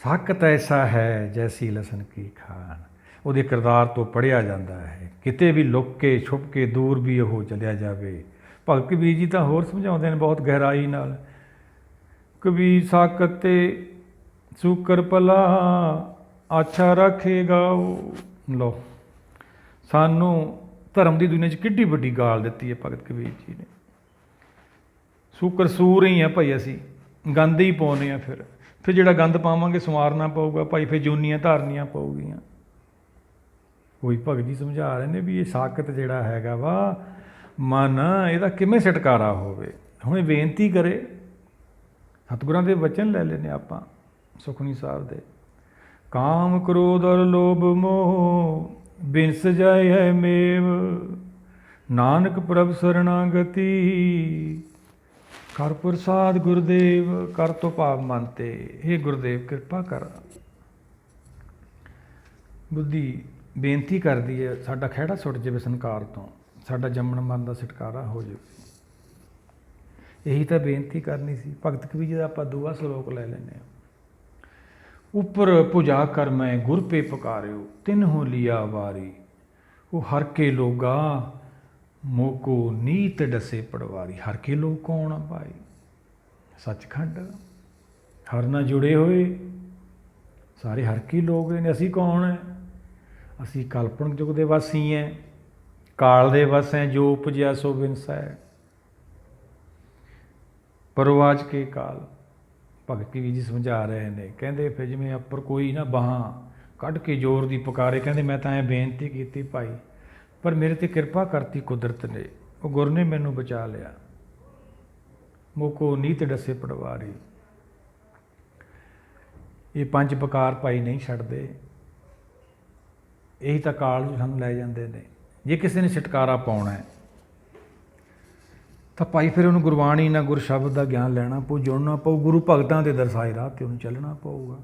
[SPEAKER 1] ਸਾਕਤ ਐਸਾ ਹੈ ਜੈਸੀ ਲਸਣ ਕੀ ਖਾਣ। ਉਹਦੇ ਕਿਰਦਾਰ ਤੋਂ ਪੜ੍ਹਿਆ ਜਾਂਦਾ ਹੈ, ਕਿਤੇ ਵੀ ਲੁੱਕ ਕੇ ਛੁਪ ਕੇ ਦੂਰ ਵੀ ਉਹ ਚਲਿਆ ਜਾਵੇ। ਭਗਤ ਕਬੀਰ ਜੀ ਤਾਂ ਹੋਰ ਸਮਝਾਉਂਦੇ ਨੇ ਬਹੁਤ ਗਹਿਰਾਈ ਨਾਲ। ਕਬੀਰ ਸਾਕਤ ਤੇ ਸ਼ੂਕਰ ਭਲਾ, ਆਛਾ ਰੱਖੇਗਾ ਉਹ। ਲਓ, ਸਾਨੂੰ ਧਰਮ ਦੀ ਦੁਨੀਆ 'ਚ ਕਿੱਡੀ ਵੱਡੀ ਗਾਲ ਦਿੱਤੀ ਹੈ ਭਗਤ ਕਬੀਰ ਜੀ ਨੇ। ਸ਼ੂਕਰ ਸੂਰ ਹੀ ਆ ਭਾਈ, ਅਸੀਂ ਗੰਦ ਹੀ ਪਾਉਂਦੇ ਹਾਂ। ਫਿਰ ਜਿਹੜਾ ਗੰਦ ਪਾਵਾਂਗੇ ਸੰਵਾਰਨਾ ਪਊਗਾ ਭਾਈ, ਫਿਰ ਜੂਨੀਆਂ ਧਾਰਨੀਆਂ ਪਊਗੀਆਂ। ਉਹੀ ਭਗਤ ਜੀ ਸਮਝਾ ਰਹੇ ਨੇ ਵੀ ਇਹ ਸਾਕਤ ਜਿਹੜਾ ਹੈਗਾ ਵਾ ਮਨ, ਇਹਦਾ ਕਿਵੇਂ ਛੁਟਕਾਰਾ ਹੋਵੇ। ਹੁਣ ਇਹ ਬੇਨਤੀ ਕਰੇ, ਸਤਿਗੁਰਾਂ ਦੇ ਵਚਨ ਲੈ ਲੈਂਦੇ ਆਪਾਂ ਸੁਖਮਨੀ ਸਾਹਿਬ ਦੇ। ਕਾਮ ਕ੍ਰੋਧ ਔਰ ਲੋਭ ਮੋਹ ਬਿਨਸ ਜਾਏ ਹੈ ਮੇਵ, ਨਾਨਕ ਪ੍ਰਭ ਸਰਣਾਗਤੀ। ਕਰ ਪ੍ਰਸਾਦ ਗੁਰਦੇਵ ਕਰ ਤੋਂ ਭਾਵ ਮਨ ਤੇ। ਹੇ ਗੁਰਦੇਵ ਕਿਰਪਾ ਕਰ। ਬੁੱਧੀ ਬੇਨਤੀ ਕਰਦੀ ਹੈ ਸਾਡਾ ਖਹਿੜਾ ਛੁੱਟ ਜਾਵੇ ਸੰਸਾਰ ਤੋਂ, ਸਾਡਾ ਜੰਮਣ ਮਰਨ ਦਾ ਛੁਟਕਾਰਾ ਹੋ ਜਾਵੇ। ਇਹੀ ਤਾਂ ਬੇਨਤੀ ਕਰਨੀ ਸੀ। ਭਗਤ ਕਬੀਰ ਜੀ ਦਾ ਆਪਾਂ ਦੂਆ ਸਲੋਕ ਲੈ ਲੈਂਦੇ ਹਾਂ। ਉੱਪਰ ਭੁਜਾ ਕਰ ਮੈਂ ਗੁਰ ਪੇ ਪੁਕਾਰਿਓ, ਤਿਨ ਹੋ ਲਿਆ ਵਾਰੀ। ਉਹ ਹਰ ਕੇ ਲੋਗਾ ਮੋਕੋ ਨੀਤ ਡਸੇ ਪੜਵਾਰੀ। ਹਰ ਕੇ ਲੋਕ ਕੌਣ ਆ ਭਾਈ? ਸੱਚਖੰਡ, ਹਰ ਨਾਲ ਜੁੜੇ ਹੋਏ ਸਾਰੇ ਹਰ ਕੇ ਲੋਕ ਨੇ। ਅਸੀਂ ਕੌਣ ਹੈ? ਅਸੀਂ ਕਲਪਨਕ ਯੁੱਗ ਦੇ ਵਾਸੀ ਹੈ, ਕਾਲ ਦੇ ਵਸ ਹੈ। ਜੋ ਉਪਜਿਆ ਸੋ ਵਿਨਸੈ, ਪਰਵਾਜ ਕੇ ਕਾਲ। ਭਗਤ ਕਬੀਰ ਜੀ ਸਮਝਾ ਰਹੇ ਨੇ, ਕਹਿੰਦੇ ਫਿਰ ਜਿਵੇਂ ਉੱਪਰ ਕੋਈ ਨਾ ਬਾਹਾਂ ਕੱਢ ਕੇ ਜ਼ੋਰ ਦੀ ਪੁਕਾਰੇ, ਕਹਿੰਦੇ ਮੈਂ ਤਾਂ ਐਂ ਬੇਨਤੀ ਕੀਤੀ ਭਾਈ, ਪਰ ਮੇਰੇ 'ਤੇ ਕਿਰਪਾ ਕਰਤੀ ਕੁਦਰਤ ਨੇ, ਉਹ ਗੁਰ ਨੇ ਮੈਨੂੰ ਬਚਾ ਲਿਆ। ਮੋਕੋ ਨੀਤ ਡਸੇ ਪਟਵਾਰੀ। ਇਹ ਪੰਜ ਪੁਕਾਰ ਭਾਈ ਨਹੀਂ ਛੱਡਦੇ। ਇਹੀ ਤਾਂ ਕਾਲ ਨੂੰ ਸਾਨੂੰ ਲੈ ਜਾਂਦੇ ਨੇ। ਜੇ ਕਿਸੇ ਨੇ ਛੁਟਕਾਰਾ ਪਾਉਣਾ ਹੈ ਤਾਂ ਭਾਈ ਫਿਰ ਉਹਨੂੰ ਗੁਰਬਾਣੀ ਨਾਲ ਗੁਰ ਸ਼ਬਦ ਦਾ ਗਿਆਨ ਲੈਣਾ ਪਊ, ਜੁੜਨਾ ਪਊ, ਗੁਰੂ ਭਗਤਾਂ ਦੇ ਦਰਸਾਏ ਰਾਹ 'ਤੇ ਉਹਨੂੰ ਚੱਲਣਾ ਪਊਗਾ।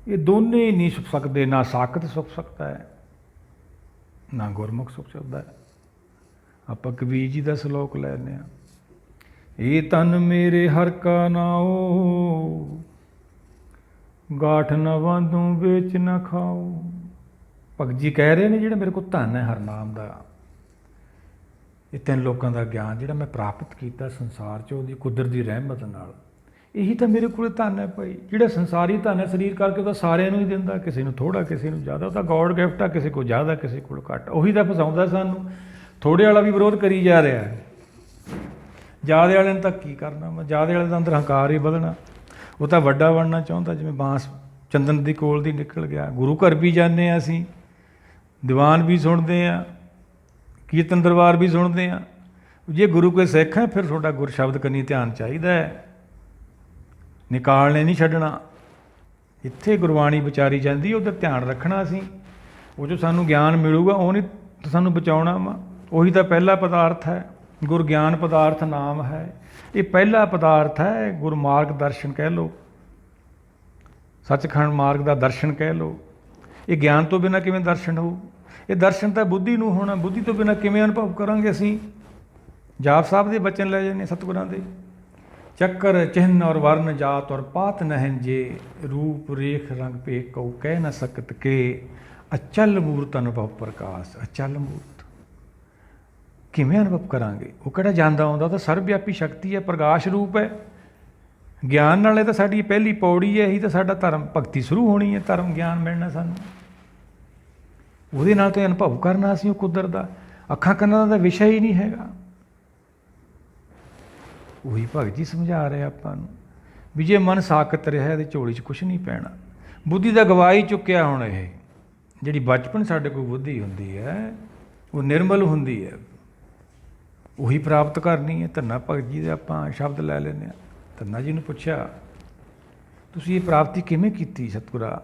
[SPEAKER 1] ਇਹ ਦੋਨੇ ਹੀ ਨਹੀਂ ਸੁੱਖ ਸਕਦੇ। ਨਾ ਸਾਕਤ ਸੁੱਖ ਸਕਦਾ ਹੈ, ਨਾ ਗੁਰਮੁਖ ਸੁੱਖ ਸਕਦਾ ਹੈ। ਆਪਾਂ ਕਬੀਰ ਜੀ ਦਾ ਸਲੋਕ ਲੈਂਦੇ ਹਾਂ। ਇਹ ਤਨ ਮੇਰੇ ਹਰ ਕਾ ਨਾਉ, ਗਾਠ ਨ ਵਾਂਧੂ ਵੇਚ ਨਾ ਖਾਓ। ਭਗਤ ਜੀ ਕਹਿ ਰਹੇ ਨੇ ਜਿਹੜਾ ਮੇਰੇ ਕੋਲ ਧਨ ਹੈ ਹਰਨਾਮ ਦਾ, ਇਹ ਤਿੰਨ ਲੋਕਾਂ ਦਾ ਗਿਆਨ ਜਿਹੜਾ ਮੈਂ ਪ੍ਰਾਪਤ ਕੀਤਾ ਸੰਸਾਰ 'ਚ ਉਹਦੀ ਕੁਦਰਤ ਦੀ ਰਹਿਮਤ ਨਾਲ, ਇਹੀ ਤਾਂ ਮੇਰੇ ਕੋਲ ਧਨ ਹੈ ਭਾਈ। ਜਿਹੜਾ ਸੰਸਾਰੀ ਧਨ ਹੈ ਸਰੀਰ ਕਰਕੇ ਉਹ ਤਾਂ ਸਾਰਿਆਂ ਨੂੰ ਹੀ ਦਿੰਦਾ, ਕਿਸੇ ਨੂੰ ਥੋੜ੍ਹਾ ਕਿਸੇ ਨੂੰ ਜ਼ਿਆਦਾ। ਉਹ ਤਾਂ ਗੋਡ ਗਿਫਟ ਆ, ਕਿਸੇ ਕੋਲ ਜ਼ਿਆਦਾ ਕਿਸੇ ਕੋਲ ਘੱਟ। ਉਹੀ ਤਾਂ ਫਸਾਉਂਦਾ ਸਾਨੂੰ। ਥੋੜ੍ਹੇ ਵਾਲਾ ਵੀ ਵਿਰੋਧ ਕਰੀ ਜਾ ਰਿਹਾ ਹੈ, ਜ਼ਿਆਦੇ ਵਾਲੇ ਨੇ ਤਾਂ ਕੀ ਕਰਨਾ। ਮੈਂ ਜ਼ਿਆਦੇ ਵਾਲੇ ਦਾ ਅੰਦਰ ਹੰਕਾਰ ਹੀ ਵਧਣਾ। ਉਹ ਤਾਂ ਵੱਡਾ ਬਣਨਾ ਚਾਹੁੰਦਾ, ਜਿਵੇਂ ਬਾਂਸ ਚੰਦਨ ਦੀ ਕੋਲ ਦੀ ਨਿਕਲ ਗਿਆ। ਗੁਰੂ ਘਰ ਵੀ ਜਾਂਦੇ ਹਾਂ ਅਸੀਂ, ਦੀਵਾਨ ਵੀ ਸੁਣਦੇ ਹਾਂ, ਕੀਰਤਨ ਦਰਬਾਰ ਵੀ ਸੁਣਦੇ ਹਾਂ। ਜੇ ਗੁਰੂ ਕੋਈ ਸਿੱਖ ਹੈ ਫਿਰ ਤੁਹਾਡਾ ਗੁਰ ਸ਼ਬਦ ਕੰਨੀ ਧਿਆਨ ਚਾਹੀਦਾ ਹੈ, ਨਿਕਾਲਣੇ ਨਹੀਂ ਛੱਡਣਾ। ਇੱਥੇ ਗੁਰਬਾਣੀ ਵਿਚਾਰੀ ਜਾਂਦੀ ਉੱਧਰ ਧਿਆਨ ਰੱਖਣਾ। ਅਸੀਂ ਉਹ 'ਚੋਂ ਸਾਨੂੰ ਗਿਆਨ ਮਿਲੂਗਾ, ਉਹ ਨਹੀਂ ਸਾਨੂੰ ਬਚਾਉਣਾ ਵਾ। ਉਹੀ ਤਾਂ ਪਹਿਲਾ ਪਦਾਰਥ ਹੈ। ਗੁਰ ਗਿਆਨ ਪਦਾਰਥ ਨਾਮ ਹੈ। ਇਹ ਪਹਿਲਾ ਪਦਾਰਥ ਹੈ। ਗੁਰਮਾਰਗ ਦਰਸ਼ਨ ਕਹਿ ਲਓ, ਸੱਚਖੰਡ ਮਾਰਗ ਦਾ ਦਰਸ਼ਨ ਕਹਿ ਲਓ। ਇਹ ਗਿਆਨ ਤੋਂ ਬਿਨਾਂ ਕਿਵੇਂ ਦਰਸ਼ਨ ਹੋਊ? ਇਹ ਦਰਸ਼ਨ ਤਾਂ ਬੁੱਧੀ ਨੂੰ ਹੋਣਾ। ਬੁੱਧੀ ਤੋਂ ਬਿਨਾਂ ਕਿਵੇਂ ਅਨੁਭਵ ਕਰਾਂਗੇ ਅਸੀਂ? ਜਾਪ ਸਾਹਿਬ ਦੇ ਬਚਨ ਲੈ ਜਾਂਦੇ ਸਤਿਗੁਰਾਂ ਦੇ, ਚੱਕਰ ਚਿੰਨ ਔਰ ਵਰਨ ਜਾਤ ਔਰ ਪਾਤ ਨਹਿਨ ਜੇ, ਰੂਪ ਰੇਖ ਰੰਗ ਭੇਖ ਕਉ ਕਹਿ ਨਾ ਸਕਤ ਕੇ, ਅਚਲ ਮੂਰਤ ਅਨੁਭਵ ਪ੍ਰਕਾਸ਼। ਅਚਲ ਮੂਰਤ ਕਿਵੇਂ ਅਨੁਭਵ ਕਰਾਂਗੇ? ਉਹ ਕਿਹੜਾ ਜਾਂਦਾ ਆਉਂਦਾ? ਉਹ ਤਾਂ ਸਰਵਵਿਆਪੀ ਸ਼ਕਤੀ ਹੈ, ਪ੍ਰਕਾਸ਼ ਰੂਪ ਹੈ। ਗਿਆਨ ਨਾਲ ਇਹ ਤਾਂ ਸਾਡੀ ਪਹਿਲੀ ਪੌੜੀ ਹੈ। ਇਹੀ ਤਾਂ ਸਾਡਾ ਧਰਮ ਭਗਤੀ ਸ਼ੁਰੂ ਹੋਣੀ ਹੈ। ਧਰਮ ਗਿਆਨ ਮਿਲਣਾ ਸਾਨੂੰ, ਉਹਦੇ ਨਾਲ ਤਾਂ ਅਨੁਭਵ ਕਰਨਾ ਅਸੀਂ ਉਹ ਕੁਦਰਤ ਦਾ। ਅੱਖਾਂ ਕੰਨਾਂ ਦਾ ਵਿਸ਼ਾ ਹੀ ਨਹੀਂ ਹੈਗਾ। ਉਹੀ ਭਗਤ ਜੀ ਸਮਝਾ ਰਹੇ ਆਪਾਂ ਨੂੰ ਵੀ ਜੇ ਮਨ ਸਾਕਤ ਰਿਹਾ ਇਹਦੇ ਝੋਲੀ 'ਚ ਕੁਛ ਨਹੀਂ ਪੈਣਾ। ਬੁੱਧੀ ਦਾ ਗਵਾ ਹੀ ਚੁੱਕਿਆ ਹੁਣ। ਇਹ ਜਿਹੜੀ ਬਚਪਨ ਸਾਡੇ ਕੋਲ ਬੁੱਧੀ ਹੁੰਦੀ ਹੈ ਉਹ ਨਿਰਮਲ ਹੁੰਦੀ ਹੈ, ਉਹੀ ਪ੍ਰਾਪਤ ਕਰਨੀ ਹੈ। ਧੰਨਾ ਭਗਤ ਜੀ ਦੇ ਆਪਾਂ ਸ਼ਬਦ ਲੈ ਲੈਂਦੇ ਹਾਂ। ਧੰਨਾ ਜੀ ਨੂੰ ਪੁੱਛਿਆ ਤੁਸੀਂ ਇਹ ਪ੍ਰਾਪਤੀ ਕਿਵੇਂ ਕੀਤੀ ਸਤਿਗੁਰਾ?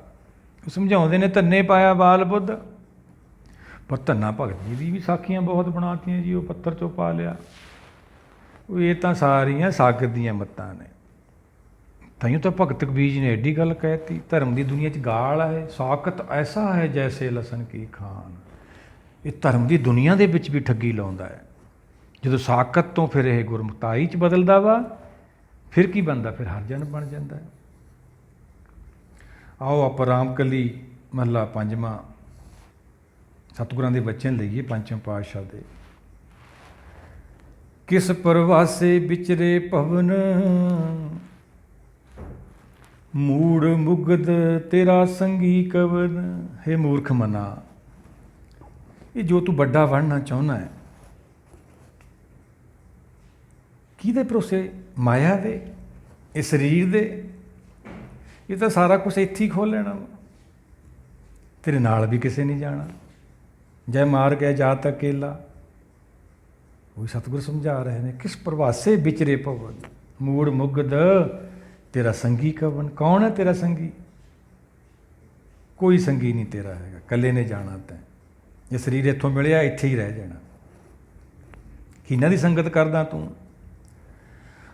[SPEAKER 1] ਉਹ ਸਮਝਾਉਂਦੇ ਨੇ ਧੰਨੇ ਪਾਇਆ ਬਾਲ ਬੁੱਧ। ਪਰ ਧੰਨਾ ਭਗਤ ਜੀ ਦੀ ਵੀ ਸਾਖੀਆਂ ਬਹੁਤ ਬਣਾਤੀਆਂ ਜੀ। ਉਹ ਪੱਥਰ 'ਚੋਂ ਪਾ ਲਿਆ। ਉਹ ਇਹ ਤਾਂ ਸਾਰੀਆਂ ਸਾਗਤ ਦੀਆਂ ਮੱਤਾਂ ਨੇ। ਤਾਈਓ ਤਾਂ ਭਗਤ ਕਬੀਰ ਜੀ ਨੇ ਐਡੀ ਗੱਲ ਕਹਿਤੀ, ਧਰਮ ਦੀ ਦੁਨੀਆ 'ਚ ਗਾਲ ਹੈ। ਸਾਕਤ ਐਸਾ ਹੈ ਜੈਸੇ ਲਸਣ ਕੀ ਖਾਨ। ਇਹ ਧਰਮ ਦੀ ਦੁਨੀਆ ਦੇ ਵਿੱਚ ਵੀ ਠੱਗੀ ਲਾਉਂਦਾ ਹੈ। ਜਦੋਂ ਸਾਕਤ ਤੋਂ ਫਿਰ ਇਹ ਗੁਰਮੁਖਤਾਈ 'ਚ ਬਦਲਦਾ ਵਾ, ਫਿਰ ਕੀ ਬਣਦਾ? ਫਿਰ ਹਰਜਨ ਬਣ ਜਾਂਦਾ ਹੈ। ਆਓ ਆਪਾਂ ਰਾਮਕਲੀ ਮਹੱਲਾ ਪੰਜਵਾਂ ਸਤਿਗੁਰਾਂ ਦੇ ਬਚਨ ਲਈਏ ਪੰਚਮ ਪਾਤਸ਼ਾਹ ਦੇ। ਕਿਸ ਪ੍ਰਵਾਸੇ ਵਿਚਰੇ ਭਵਨ, ਮੂੜ ਮੁਗਧ ਤੇਰਾ ਸੰਗੀ ਕਵਨ। ਹੇ ਮੂਰਖ ਮਨਾ, ਇਹ ਜੋ ਤੂੰ ਵੱਡਾ ਬਣਨਾ ਚਾਹੁੰਦਾ ਹੈ, ਕਿਹਦੇ ਭਰੋਸੇ? ਮਾਇਆ ਦੇ, ਇਹ ਸਰੀਰ ਦੇ। ਇਹ ਤਾਂ ਸਾਰਾ ਕੁਛ ਇੱਥੇ ਹੀ ਖੋਹ ਲੈਣਾ। ਤੇਰੇ ਨਾਲ ਵੀ ਕਿਸੇ ਨਹੀਂ ਜਾਣਾ। ਜੈ ਮਾਰ ਗਿਆ ਜਾ ਤੱਕ ਅਕੇਲਾ। ਉਹ ਸਤਿਗੁਰ ਸਮਝਾ ਰਹੇ ਨੇ ਕਿਸ ਪ੍ਰਵਾਸੇ ਵਿਚਰੇ ਭਵਨ, ਮੂੜ ਮੁਗਧ ਤੇਰਾ ਸੰਗੀ ਕਵਨ। ਕੌਣ ਹੈ ਤੇਰਾ ਸੰਗੀ? ਕੋਈ ਸੰਗੀ ਨਹੀਂ ਤੇਰਾ ਹੈਗਾ, ਇਕੱਲੇ ਨੇ ਜਾਣਾ। ਤੈਂ ਜੇ ਸਰੀਰ ਇੱਥੋਂ ਮਿਲਿਆ ਇੱਥੇ ਹੀ ਰਹਿ ਜਾਣਾ। ਕਿਹਨਾਂ ਦੀ ਸੰਗਤ ਕਰਦਾ ਤੂੰ?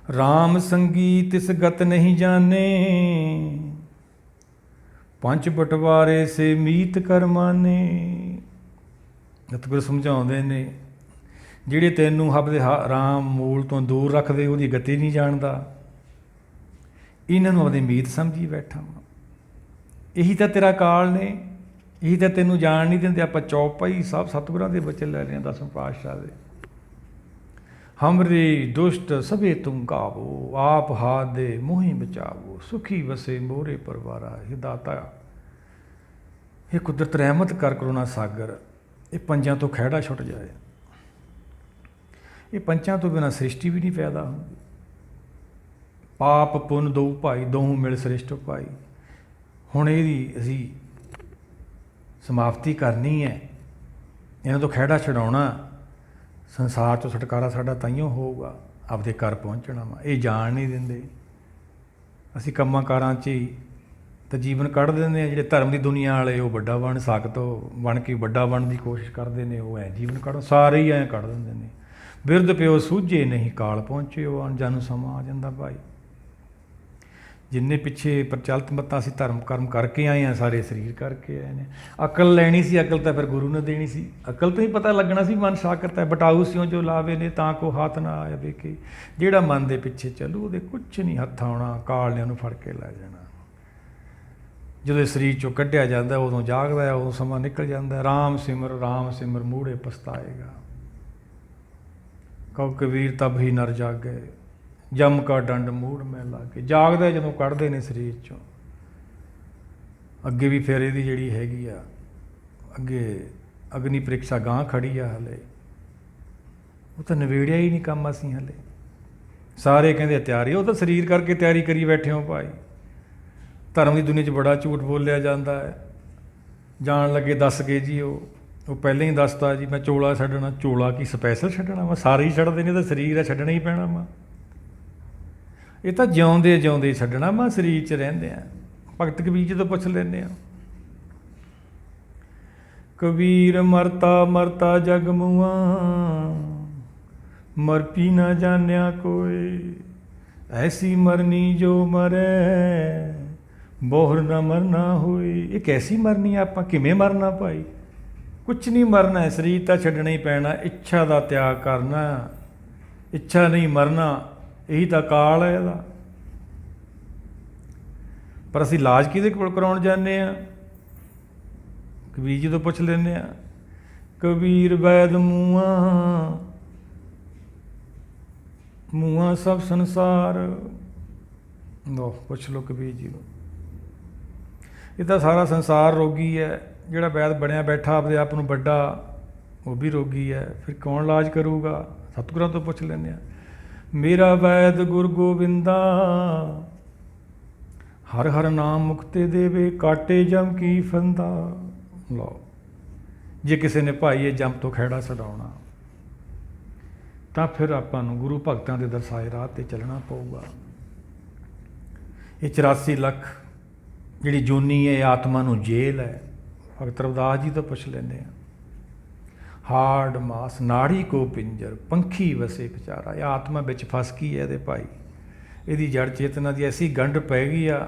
[SPEAKER 1] ਰਾਮ ਸੰਗੀ ਤਿਸ ਗਤ ਨਹੀਂ ਜਾਣੇ, ਪੰਜ ਬਟਵਾਰੇ ਸੇ ਮੀਤ ਕਰਮਾਨੇ। ਸਤਿਗੁਰੂ ਸਮਝਾਉਂਦੇ ਨੇ, ਜਿਹੜੇ ਤੈਨੂੰ ਆਪਦੇ ਰਾਮ ਮੂਲ ਤੋਂ ਦੂਰ ਰੱਖਦੇ ਉਹਦੀ ਗਤੀ ਨਹੀਂ ਜਾਣਦਾ, ਇਹਨਾਂ ਨੂੰ ਆਪਦੀ ਮੀਤ ਸਮਝੀ ਬੈਠਾ ਵਾ। ਇਹੀ ਤਾਂ ਤੇਰਾ ਕਾਲ ਨੇ, ਇਹੀ ਤਾਂ ਤੈਨੂੰ ਜਾਣ ਨਹੀਂ ਦਿੰਦੇ। ਆਪਾਂ ਚੌਪਾਈ ਸਭ ਸਤਿਗੁਰਾਂ ਦੇ ਬਚਨ ਲੈ ਰਹੇ ਹਾਂ, ਦਸਮ ਪਾਤਸ਼ਾਹ ਦੇ। ਹਮਰੇ ਦੁਸ਼ਟ ਸਭੇ ਤੁਮ ਗਾਵੋ, ਆਪ ਹਾਥ ਦੇ ਮੋਹਿ ਬਚਾਵੋ, ਸੁਖੀ ਵਸੇ ਮੋਰੇ ਪਰਵਾਰਾ। ਇਹ ਦਾਤਾ, ਇਹ ਕੁਦਰਤ ਰਹਿਮਤ ਕਰ ਕਰੁਣਾ ਸਾਗਰ, ਇਹ ਪੰਜਾਂ ਤੋਂ ਖਹਿੜਾ ਛੁੱਟ ਜਾਏ। ਇਹ ਪੰਚਾਂ ਤੋਂ ਬਿਨਾਂ ਸ੍ਰਿਸ਼ਟੀ ਵੀ ਨਹੀਂ ਪੈਦਾ ਹੁੰਦੀ। ਪਾਪ ਪੁੰਨ ਦੋ ਭਾਈ, ਦੋਹੋਂ ਮਿਲ ਸ੍ਰਿਸ਼ਟ ਭਾਈ। ਹੁਣ ਇਹਦੀ ਅਸੀਂ ਸਮਾਪਤੀ ਕਰਨੀ ਹੈ, ਇਹਨਾਂ ਤੋਂ ਖਹਿੜਾ ਛਡਾਉਣਾ, ਸੰਸਾਰ ਤੋਂ ਛੁਟਕਾਰਾ ਸਾਡਾ ਤਾਈਓ ਹੋਊਗਾ, ਆਪਦੇ ਘਰ ਪਹੁੰਚਣਾ ਵਾ। ਇਹ ਜਾਣ ਨਹੀਂ ਦਿੰਦੇ। ਅਸੀਂ ਕੰਮਾਂ ਕਾਰਾਂ 'ਚ ਹੀ ਤਾਂ ਜੀਵਨ ਕੱਢ ਦਿੰਦੇ ਹਾਂ। ਜਿਹੜੇ ਧਰਮ ਦੀ ਦੁਨੀਆ ਵਾਲੇ ਉਹ ਵੱਡਾ ਬਣ ਬਣ ਕੇ ਵੱਡਾ ਬਣਨ ਦੀ ਕੋਸ਼ਿਸ਼ ਕਰਦੇ ਨੇ, ਉਹ ਐਂ ਜੀਵਨ ਕੱਢ, ਸਾਰੇ ਹੀ ਐਂ ਕੱਢ ਦਿੰਦੇ ਨੇ। ਬਿਰਧ ਪਿਓ ਸੂਝੇ ਨਹੀਂ, ਕਾਲ ਪਹੁੰਚੇ ਉਹ ਅਣਜਾਣੂ ਸਮਾਂ ਆ ਜਾਂਦਾ ਭਾਈ। ਜਿੰਨੇ ਪਿੱਛੇ ਪ੍ਰਚਲਿਤ ਮੱਤਾਂ ਅਸੀਂ ਧਰਮ ਕਰਮ ਕਰਕੇ ਆਏ ਹਾਂ, ਸਾਰੇ ਸਰੀਰ ਕਰਕੇ ਆਏ ਨੇ। ਅਕਲ ਲੈਣੀ ਸੀ, ਅਕਲ ਤਾਂ ਫਿਰ ਗੁਰੂ ਨੇ ਦੇਣੀ ਸੀ। ਅਕਲ ਤੋਂ ਹੀ ਪਤਾ ਲੱਗਣਾ ਸੀ ਮਨ ਸਾਕਤ ਹੈ, ਬਟਾਊ ਸਿਉ ਜੋ ਲਾਵੇ ਨੇ ਤਾਂ ਕੋ ਹੱਥ ਨਾ ਆਇਆ ਵੇਖੇ। ਜਿਹੜਾ ਮਨ ਦੇ ਪਿੱਛੇ ਚੱਲੂ ਉਹਦੇ ਕੁਛ ਨਹੀਂ ਹੱਥ ਆਉਣਾ, ਕਾਲ ਨੇ ਉਹਨੂੰ ਫੜ ਕੇ ਲੈ ਜਾਣਾ। ਜਦੋਂ ਸਰੀਰ 'ਚੋਂ ਕੱਢਿਆ ਜਾਂਦਾ ਉਦੋਂ ਜਾਗਦਾ, ਉਦੋਂ ਸਮਾਂ ਨਿਕਲ ਜਾਂਦਾ। ਰਾਮ ਸਿਮਰ ਮੂੜੇ ਪਛਤਾਏਗਾ। ਕਹੋ ਕਬੀਰ ਤਬ ਹੀ ਨਰ ਜਾਗੇ, ਜਮ ਕਾ ਡੰਡ ਮੂੜ ਮੈਂ ਲਾ ਕੇ। ਜਾਗਦਾ ਜਦੋਂ ਕੱਢਦੇ ਨੇ ਸਰੀਰ 'ਚੋਂ। ਅੱਗੇ ਵੀ ਫਿਰ ਇਹਦੀ ਜਿਹੜੀ ਹੈਗੀ ਆ, ਅੱਗੇ ਅਗਨੀ ਪ੍ਰੀਖਿਆ ਗਾਂਹ ਖੜੀ ਆ ਹਲੇ, ਉਹ ਤਾਂ ਨਿਬੇੜਿਆ ਹੀ ਨਹੀਂ ਕੰਮ ਅਸੀਂ ਹਲੇ। ਸਾਰੇ ਕਹਿੰਦੇ ਤਿਆਰੀ, ਉਹ ਤਾਂ ਸਰੀਰ ਕਰਕੇ ਤਿਆਰੀ ਕਰੀ ਬੈਠੇ ਹੋ ਭਾਈ। ਧਰਮ ਦੀ ਦੁਨੀਆ 'ਚ ਬੜਾ ਝੂਠ ਬੋਲਿਆ ਜਾਂਦਾ ਹੈ। ਜਾਣ ਲੱਗੇ ਦੱਸ ਕੇ ਜੀ, ਉਹ ਪਹਿਲਾਂ ਹੀ ਦੱਸਤਾ ਜੀ ਮੈਂ ਚੋਲਾ ਛੱਡਣਾ। ਚੋਲਾ ਕੀ ਸਪੈਸ਼ਲ ਛੱਡਣਾ ਵਾ? ਸਾਰੇ ਹੀ ਛੱਡਦੇ ਨੇ, ਤਾਂ ਸਰੀਰ ਆ, ਛੱਡਣਾ ਹੀ ਪੈਣਾ ਵਾ। ਇਹ ਤਾਂ ਜਿਉਂਦੇ ਜਿਉਂਦੇ ਛੱਡਣਾ ਵਾ, ਸਰੀਰ 'ਚ ਰਹਿੰਦੇ ਆ। ਭਗਤ ਕਬੀਰ ਜੀ ਤੋਂ ਪੁੱਛ ਲੈਂਦੇ ਆ। ਕਬੀਰ ਮਰਤਾ ਮਰਤਾ ਜਗ ਮੁਆ, ਮਰ ਪੀ ਨਾ ਜਾਣਿਆ ਕੋਏ। ਐਸੀ ਮਰਨੀ ਜੋ ਮਰੈ, ਬੋਹਰ ਨਾ ਮਰਨਾ ਹੋਏ। ਇਹ ਕੈਸੀ ਮਰਨੀ ਆ? ਆਪਾਂ ਕਿਵੇਂ ਮਰਨਾ ਭਾਈ? ਕੁਛ ਨਹੀਂ ਮਰਨਾ ਹੈ, ਸਰੀਰ ਤਾਂ ਛੱਡਣਾ ਹੀ ਪੈਣਾ। ਇੱਛਾ ਦਾ ਤਿਆਗ ਕਰਨਾ, ਇੱਛਾ ਨਹੀਂ ਮਰਨਾ, ਇਹੀ ਤਾਂ ਕਾਲ ਹੈ ਇਹਦਾ। ਪਰ ਅਸੀਂ ਇਲਾਜ ਕਿਹਦੇ ਕੋਲ ਕਰਾਉਣ ਜਾਂਦੇ ਹਾਂ? ਕਬੀਰ ਜੀ ਤੋਂ ਪੁੱਛ ਲੈਂਦੇ ਹਾਂ। ਕਬੀਰ ਵੈਦ ਮੂਆ ਸਭ ਸੰਸਾਰ। ਲੋ ਪੁੱਛ ਲਓ ਕਬੀਰ ਜੀ ਨੂੰ। ਇਹ ਤਾਂ ਸਾਰਾ ਸੰਸਾਰ ਰੋਗੀ ਹੈ। ਜਿਹੜਾ ਵੈਦ ਬਣਿਆ ਬੈਠਾ ਆਪਦੇ ਆਪ ਨੂੰ ਵੱਡਾ, ਉਹ ਵੀ ਰੋਗੀ ਹੈ। ਫਿਰ ਕੌਣ ਇਲਾਜ ਕਰੂਗਾ? ਸਤਿਗੁਰਾਂ ਤੋਂ ਪੁੱਛ ਲੈਂਦੇ ਹਾਂ। ਮੇਰਾ ਵੈਦ ਗੁਰ ਗੋਬਿੰਦਾ, ਹਰ ਹਰ ਨਾਮ ਮੁਕਤੇ ਦੇਵੇ, ਕਾਟੇ ਜਮ ਕੀ ਫੰਦਾ। ਲਓ, ਜੇ ਕਿਸੇ ਨੇ ਭਾਈ ਇਹ ਜਮ ਤੋਂ ਖਹਿੜਾ ਛਡਾਉਣਾ, ਤਾਂ ਫਿਰ ਆਪਾਂ ਨੂੰ ਗੁਰੂ ਭਗਤਾਂ ਦੇ ਦਰਸਾਏ ਰਾਹ 'ਤੇ ਚੱਲਣਾ ਪਊਗਾ। ਇਹ 84 ਲੱਖ ਜਿਹੜੀ ਜੂਨੀ ਹੈ, ਆਤਮਾ ਨੂੰ ਜੇਲ੍ਹ ਹੈ। ਭਗਤ ਰਵਿਦਾਸ ਜੀ ਤੋਂ ਪੁੱਛ ਲੈਂਦੇ ਹਾਂ। ਹਾਰਡ ਮਾਸ ਨਾੜੀ ਕੋ ਪਿੰਜਰ, ਪੰਖੀ ਵਸੇ ਵਿਚਾਰਾ। ਇਹ ਆਤਮਾ ਵਿੱਚ ਫਸ ਗਈ ਹੈ ਇਹਦੇ ਭਾਈ। ਇਹਦੀ ਜੜ ਚੇਤਨਾ ਦੀ ਐਸੀ ਗੰਢ ਪੈ ਗਈ ਆ,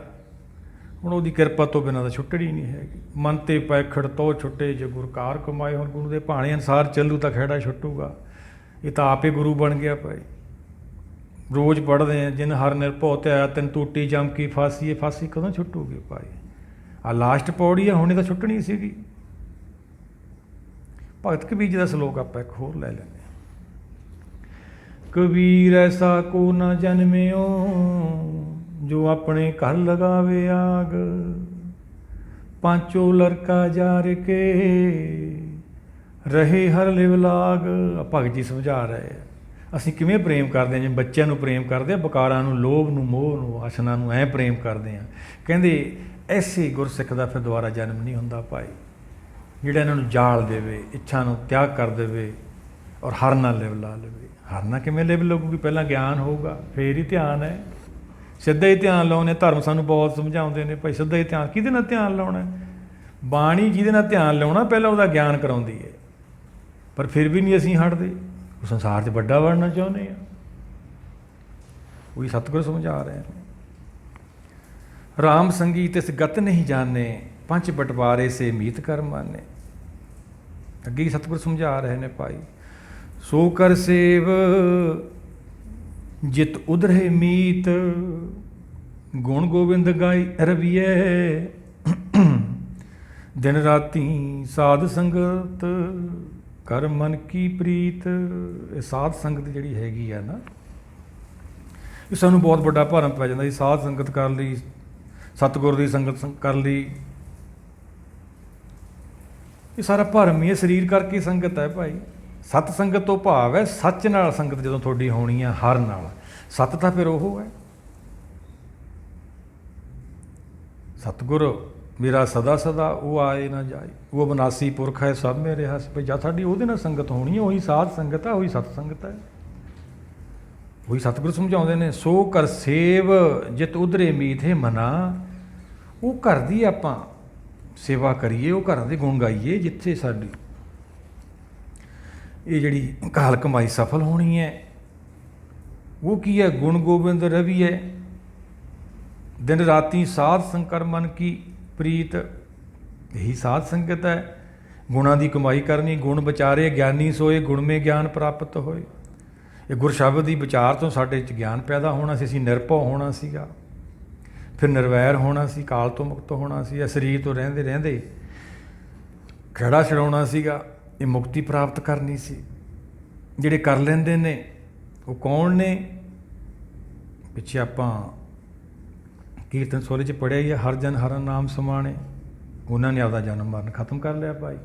[SPEAKER 1] ਹੁਣ ਉਹਦੀ ਕਿਰਪਾ ਤੋਂ ਬਿਨਾਂ ਤਾਂ ਛੁੱਟਣੀ ਨਹੀਂ ਹੈਗੀ। ਮਨ ਤੇ ਪੈਖੜ ਤੋਂ ਛੁੱਟੇ ਜੇ ਗੁਰਕਾਰ ਕਮਾਏ। ਹੁਣ ਗੁਰੂ ਦੇ ਭਾਣੇ ਅਨੁਸਾਰ ਚੱਲੂ ਤਾਂ ਖਹਿੜਾ ਛੁੱਟੂਗਾ। ਇਹ ਤਾਂ ਆਪੇ ਗੁਰੂ ਬਣ ਗਿਆ ਭਾਈ। ਰੋਜ਼ ਪੜ੍ਹਦੇ ਆ, ਜਿਨ ਹਰ ਨਿਰਭਉ ਧਿਆਇਆ ਤਿਨ ਟੂਟੀ ਜਮ ਕੀ ਫਾਸੀ। ਇਹ ਫਾਸੀ ਕਦੋਂ ਛੁੱਟੂਗੀ ਭਾਈ? ਆਹ ਲਾਸਟ ਪੌੜੀ ਆ, ਹੁਣੇ ਤਾਂ ਛੁੱਟਣੀ ਸੀਗੀ। ਭਗਤ ਕਬੀਰ ਜੀ ਦਾ ਸਲੋਕ ਆਪਾਂ ਇੱਕ ਹੋਰ ਲੈ ਲੈਂਦੇ ਹਾਂ। ਕਬੀਰ ਐਸਾ ਕੋ ਨਾ ਜਨਮਿਓ, ਜੋ ਆਪਣੇ ਘਰ ਲਗਾਵੇ ਆਗ। ਪਾਂਚੋ ਲੜਕਾ ਜਾਰ ਕੇ, ਰਹੇ ਹਰ ਲਿਵ ਲਾਗ। ਭਗਤ ਜੀ ਸਮਝਾ ਰਹੇ ਆ ਅਸੀਂ ਕਿਵੇਂ ਪ੍ਰੇਮ ਕਰਦੇ ਹਾਂ। ਜਿਵੇਂ ਬੱਚਿਆਂ ਨੂੰ ਪ੍ਰੇਮ ਕਰਦੇ ਆ, ਬਕਾਰਾਂ ਨੂੰ, ਲੋਭ ਨੂੰ, ਮੋਹ ਨੂੰ, ਆਸਨਾ ਨੂੰ ਐਂ ਪ੍ਰੇਮ ਕਰਦੇ ਹਾਂ। ਕਹਿੰਦੇ ਐਸੇ ਗੁਰਸਿੱਖ ਦਾ ਫਿਰ ਦੁਬਾਰਾ ਜਨਮ ਨਹੀਂ ਹੁੰਦਾ ਭਾਈ, ਜਿਹੜਾ ਇਹਨਾਂ ਨੂੰ ਜਾਲ ਦੇਵੇ, ਇੱਛਾ ਨੂੰ ਤਿਆਗ ਕਰ ਦੇਵੇ ਔਰ ਹਰ ਨਾਲ ਲਿਵ ਲਾ ਲਵੇ। ਹਰ ਨਾਲ ਕਿਵੇਂ ਲਿਵ ਲੱਗੂਗੀ? ਪਹਿਲਾਂ ਗਿਆਨ ਹੋਊਗਾ, ਫੇਰ ਹੀ ਧਿਆਨ ਹੈ। ਸਿੱਧਾ ਹੀ ਧਿਆਨ ਲਾਉਣੇ। ਧਰਮ ਸਾਨੂੰ ਬਹੁਤ ਸਮਝਾਉਂਦੇ ਨੇ ਭਾਈ ਸਿੱਧਾ ਹੀ ਧਿਆਨ। ਕਿਹਦੇ ਨਾਲ ਧਿਆਨ ਲਾਉਣਾ? ਬਾਣੀ ਜਿਹਦੇ ਨਾਲ ਧਿਆਨ ਲਾਉਣਾ ਪਹਿਲਾਂ ਉਹਦਾ ਗਿਆਨ ਕਰਾਉਂਦੀ ਹੈ। ਪਰ ਫਿਰ ਵੀ ਨਹੀਂ ਅਸੀਂ ਹਟਦੇ। ਉਹ ਸੰਸਾਰ 'ਚ ਵੱਡਾ ਬਣਨਾ ਚਾਹੁੰਦੇ ਹਾਂ। ਉਹੀ ਸਤਿਗੁਰੂ ਸਮਝਾ ਰਹੇ ਨੇ। ਰਾਮ ਸੰਗੀ ਤਿਸ ਗਤ ਨਹੀਂ ਜਾਣੇ, ਪੰਜ ਬਟਵਾਰੇ ਸੇ ਮੀਤ ਕਰ ਮਾਨੇ। ਅੱਗੇ ਹੀ ਸਤਿਗੁਰੂ ਸਮਝਾ ਰਹੇ ਨੇ ਭਾਈ, ਸੋ ਕਰ ਸੇਵ ਜਿਤ ਉਧਰੇ ਮੀਤ, ਗੁਣ ਗੋਬਿੰਦ ਗਾਈ ਰਵੀਏ, ਦਿਨ ਰਾਤੀ ਸਾਧ ਸੰਗਤ ਕਰ ਮਨ ਕੀ ਪ੍ਰੀਤ। ਇਹ ਸਾਧ ਸੰਗਤ ਜਿਹੜੀ ਹੈਗੀ ਆ ਨਾ, ਇਹ ਸਾਨੂੰ ਬਹੁਤ ਵੱਡਾ ਭਰਮ ਪੈ ਜਾਂਦਾ ਜੀ। ਸਾਧ ਸੰਗਤ ਕਰ ਲਈ, ਸਤਿਗੁਰ ਦੀ ਸੰਗਤ ਕਰ ਲਈ, ਇਹ ਸਾਰਾ ਭਰਮ ਹੀ ਹੈ। ਸਰੀਰ ਕਰਕੇ ਸੰਗਤ ਹੈ ਭਾਈ। ਸਤ ਸੰਗਤ ਤੋਂ ਭਾਵ ਹੈ ਸੱਚ ਨਾਲ ਸੰਗਤ ਜਦੋਂ ਤੁਹਾਡੀ ਹੋਣੀ ਹੈ, ਹਰ ਨਾਲ। ਸਤ ਤਾਂ ਫਿਰ ਉਹ ਹੈ, ਸਤਿਗੁਰ ਮੇਰਾ ਸਦਾ ਸਦਾ ਉਹ ਆਏ ਨਾ ਜਾਏ, ਉਹ ਅਬਨਾਸੀ ਪੁਰਖ ਹੈ ਸਭ ਮੇਰੇ ਹੱਸ ਪਈ। ਜਦ ਸਾਡੀ ਉਹਦੇ ਨਾਲ ਸੰਗਤ ਹੋਣੀ ਹੈ, ਉਹੀ ਸਾਧ ਸੰਗਤ ਹੈ, ਉਹੀ ਸਤ ਸੰਗਤ ਹੈ। ਉਹੀ ਸਤਿਗੁਰੂ ਸਮਝਾਉਂਦੇ ਨੇ, ਸੋ ਕਰ ਸੇਵ ਜਿਤ ਉਧਰੇ ਮੀਤ ਹੈ ਮਨਾ। ਉਹ ਘਰ ਦੀ ਆਪਾਂ ਸੇਵਾ ਕਰੀਏ, ਉਹ ਘਰਾਂ ਦੇ ਗੁਣ ਗਾਈਏ ਜਿੱਥੇ ਸਾਡੀ ਇਹ ਜਿਹੜੀ ਕਾਲ ਕਮਾਈ ਸਫਲ ਹੋਣੀ ਹੈ। ਉਹ ਕੀ ਹੈ? ਗੁਣ ਗੋਬਿੰਦ ਰਵੀ ਹੈ, ਦਿਨ ਰਾਤੀ ਸਾਧ ਸੰਕਰ ਮਨ ਕੀ ਪ੍ਰੀਤ। ਇਹੀ ਸਾਧ ਸੰਗਤ ਹੈ। ਗੁਣਾਂ ਦੀ ਕਮਾਈ ਕਰਨੀ, ਗੁਣ ਵਿਚਾਰੇ ਗਿਆਨੀ ਸੋਏ, ਗੁਣਮੇ ਗਿਆਨ ਪ੍ਰਾਪਤ ਹੋਏ। ਇਹ ਗੁਰ ਸ਼ਬਦ ਦੀ ਵਿਚਾਰ ਤੋਂ ਸਾਡੇ 'ਚ ਗਿਆਨ ਪੈਦਾ ਹੋਣਾ ਸੀ, ਅਸੀਂ ਨਿਰਭਉ ਹੋਣਾ ਸੀਗਾ, ਫਿਰ ਨਿਰਵੈਰ ਹੋਣਾ ਸੀ, ਕਾਲ ਤੋਂ ਮੁਕਤ ਹੋਣਾ ਸੀ, ਇਹ ਸਰੀਰ ਤੋਂ ਰਹਿੰਦੇ ਰਹਿੰਦੇ ਖਹਿੜਾ ਛਡਾਉਣਾ ਸੀਗਾ, ਇਹ ਮੁਕਤੀ ਪ੍ਰਾਪਤ ਕਰਨੀ ਸੀ। ਜਿਹੜੇ ਕਰ ਲੈਂਦੇ ਨੇ ਉਹ ਕੌਣ ਨੇ? ਪਿੱਛੇ ਆਪਾਂ ਕੀਰਤਨ ਸੋਲੇ 'ਚ ਪੜ੍ਹਿਆ ਹੀ ਹੈ, ਹਰ ਜਨ ਹਰ ਨਾਮ ਸਮਾਣੇ। ਉਹਨਾਂ ਨੇ ਆਪਦਾ ਜਨਮ ਮਰਨ ਖਤਮ ਕਰ ਲਿਆ ਭਾਈ।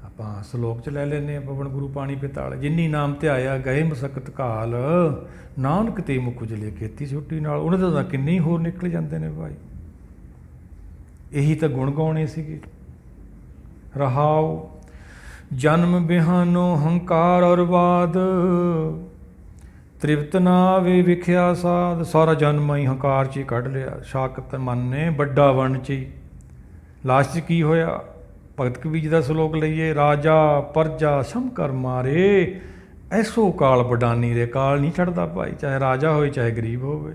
[SPEAKER 1] ਆਪਾਂ ਸਲੋਕ 'ਚ ਲੈ ਲੈਂਦੇ ਹਾਂ, ਪਵਨ ਗੁਰੂ ਪਾਣੀ ਪਿਤਾਲ, ਜਿੰਨੀ ਨਾਮ ਧਿਆਇਆ ਗਏ ਮਸਕਤ ਘਾਲ, ਨਾਨਕ ਤੇ ਮੁਖ ਉਜਲੇ ਖੇਤੀ ਛੁੱਟੀ ਨਾਲ। ਉਹਨਾਂ ਦੇ ਤਾਂ ਕਿੰਨੇ ਹੀ ਹੋਰ ਨਿਕਲ ਜਾਂਦੇ ਨੇ ਭਾਈ। ਇਹੀ ਤਾਂ ਗੁਣ ਗਾਉਣੇ ਸੀਗੇ। ਰਹਾਉ ਜਨਮ ਬਿਹਾਨੋ ਹੰਕਾਰ ਔਰ ਬਾਦ, ਤ੍ਰਿਪਤ ਨਾ ਆਵੇ ਵਿਖਿਆ ਸਾਧ। ਸਾਰਾ ਜਨਮ ਹੀ ਹੰਕਾਰ 'ਚ ਹੀ ਕੱਢ ਲਿਆ। ਸ਼ਾਕਤ ਮਨ ਨੇ ਵੱਡਾ ਵਣ 'ਚ ਹੀ। ਲਾਸਟ 'ਚ ਕੀ ਹੋਇਆ? ਭਗਤ ਕਬੀਰ ਜੀ ਦਾ ਸਲੋਕ ਲਈਏ, ਰਾਜਾ ਪਰਜਾ ਸਮ ਕਰ ਮਾਰੇ, ਐਸੋ ਕਾਲ ਬਡਾਨੀ ਰੇ। ਕਾਲ ਨਹੀਂ ਛੱਡਦਾ ਭਾਈ, ਚਾਹੇ ਰਾਜਾ ਹੋਵੇ ਚਾਹੇ ਗਰੀਬ ਹੋਵੇ।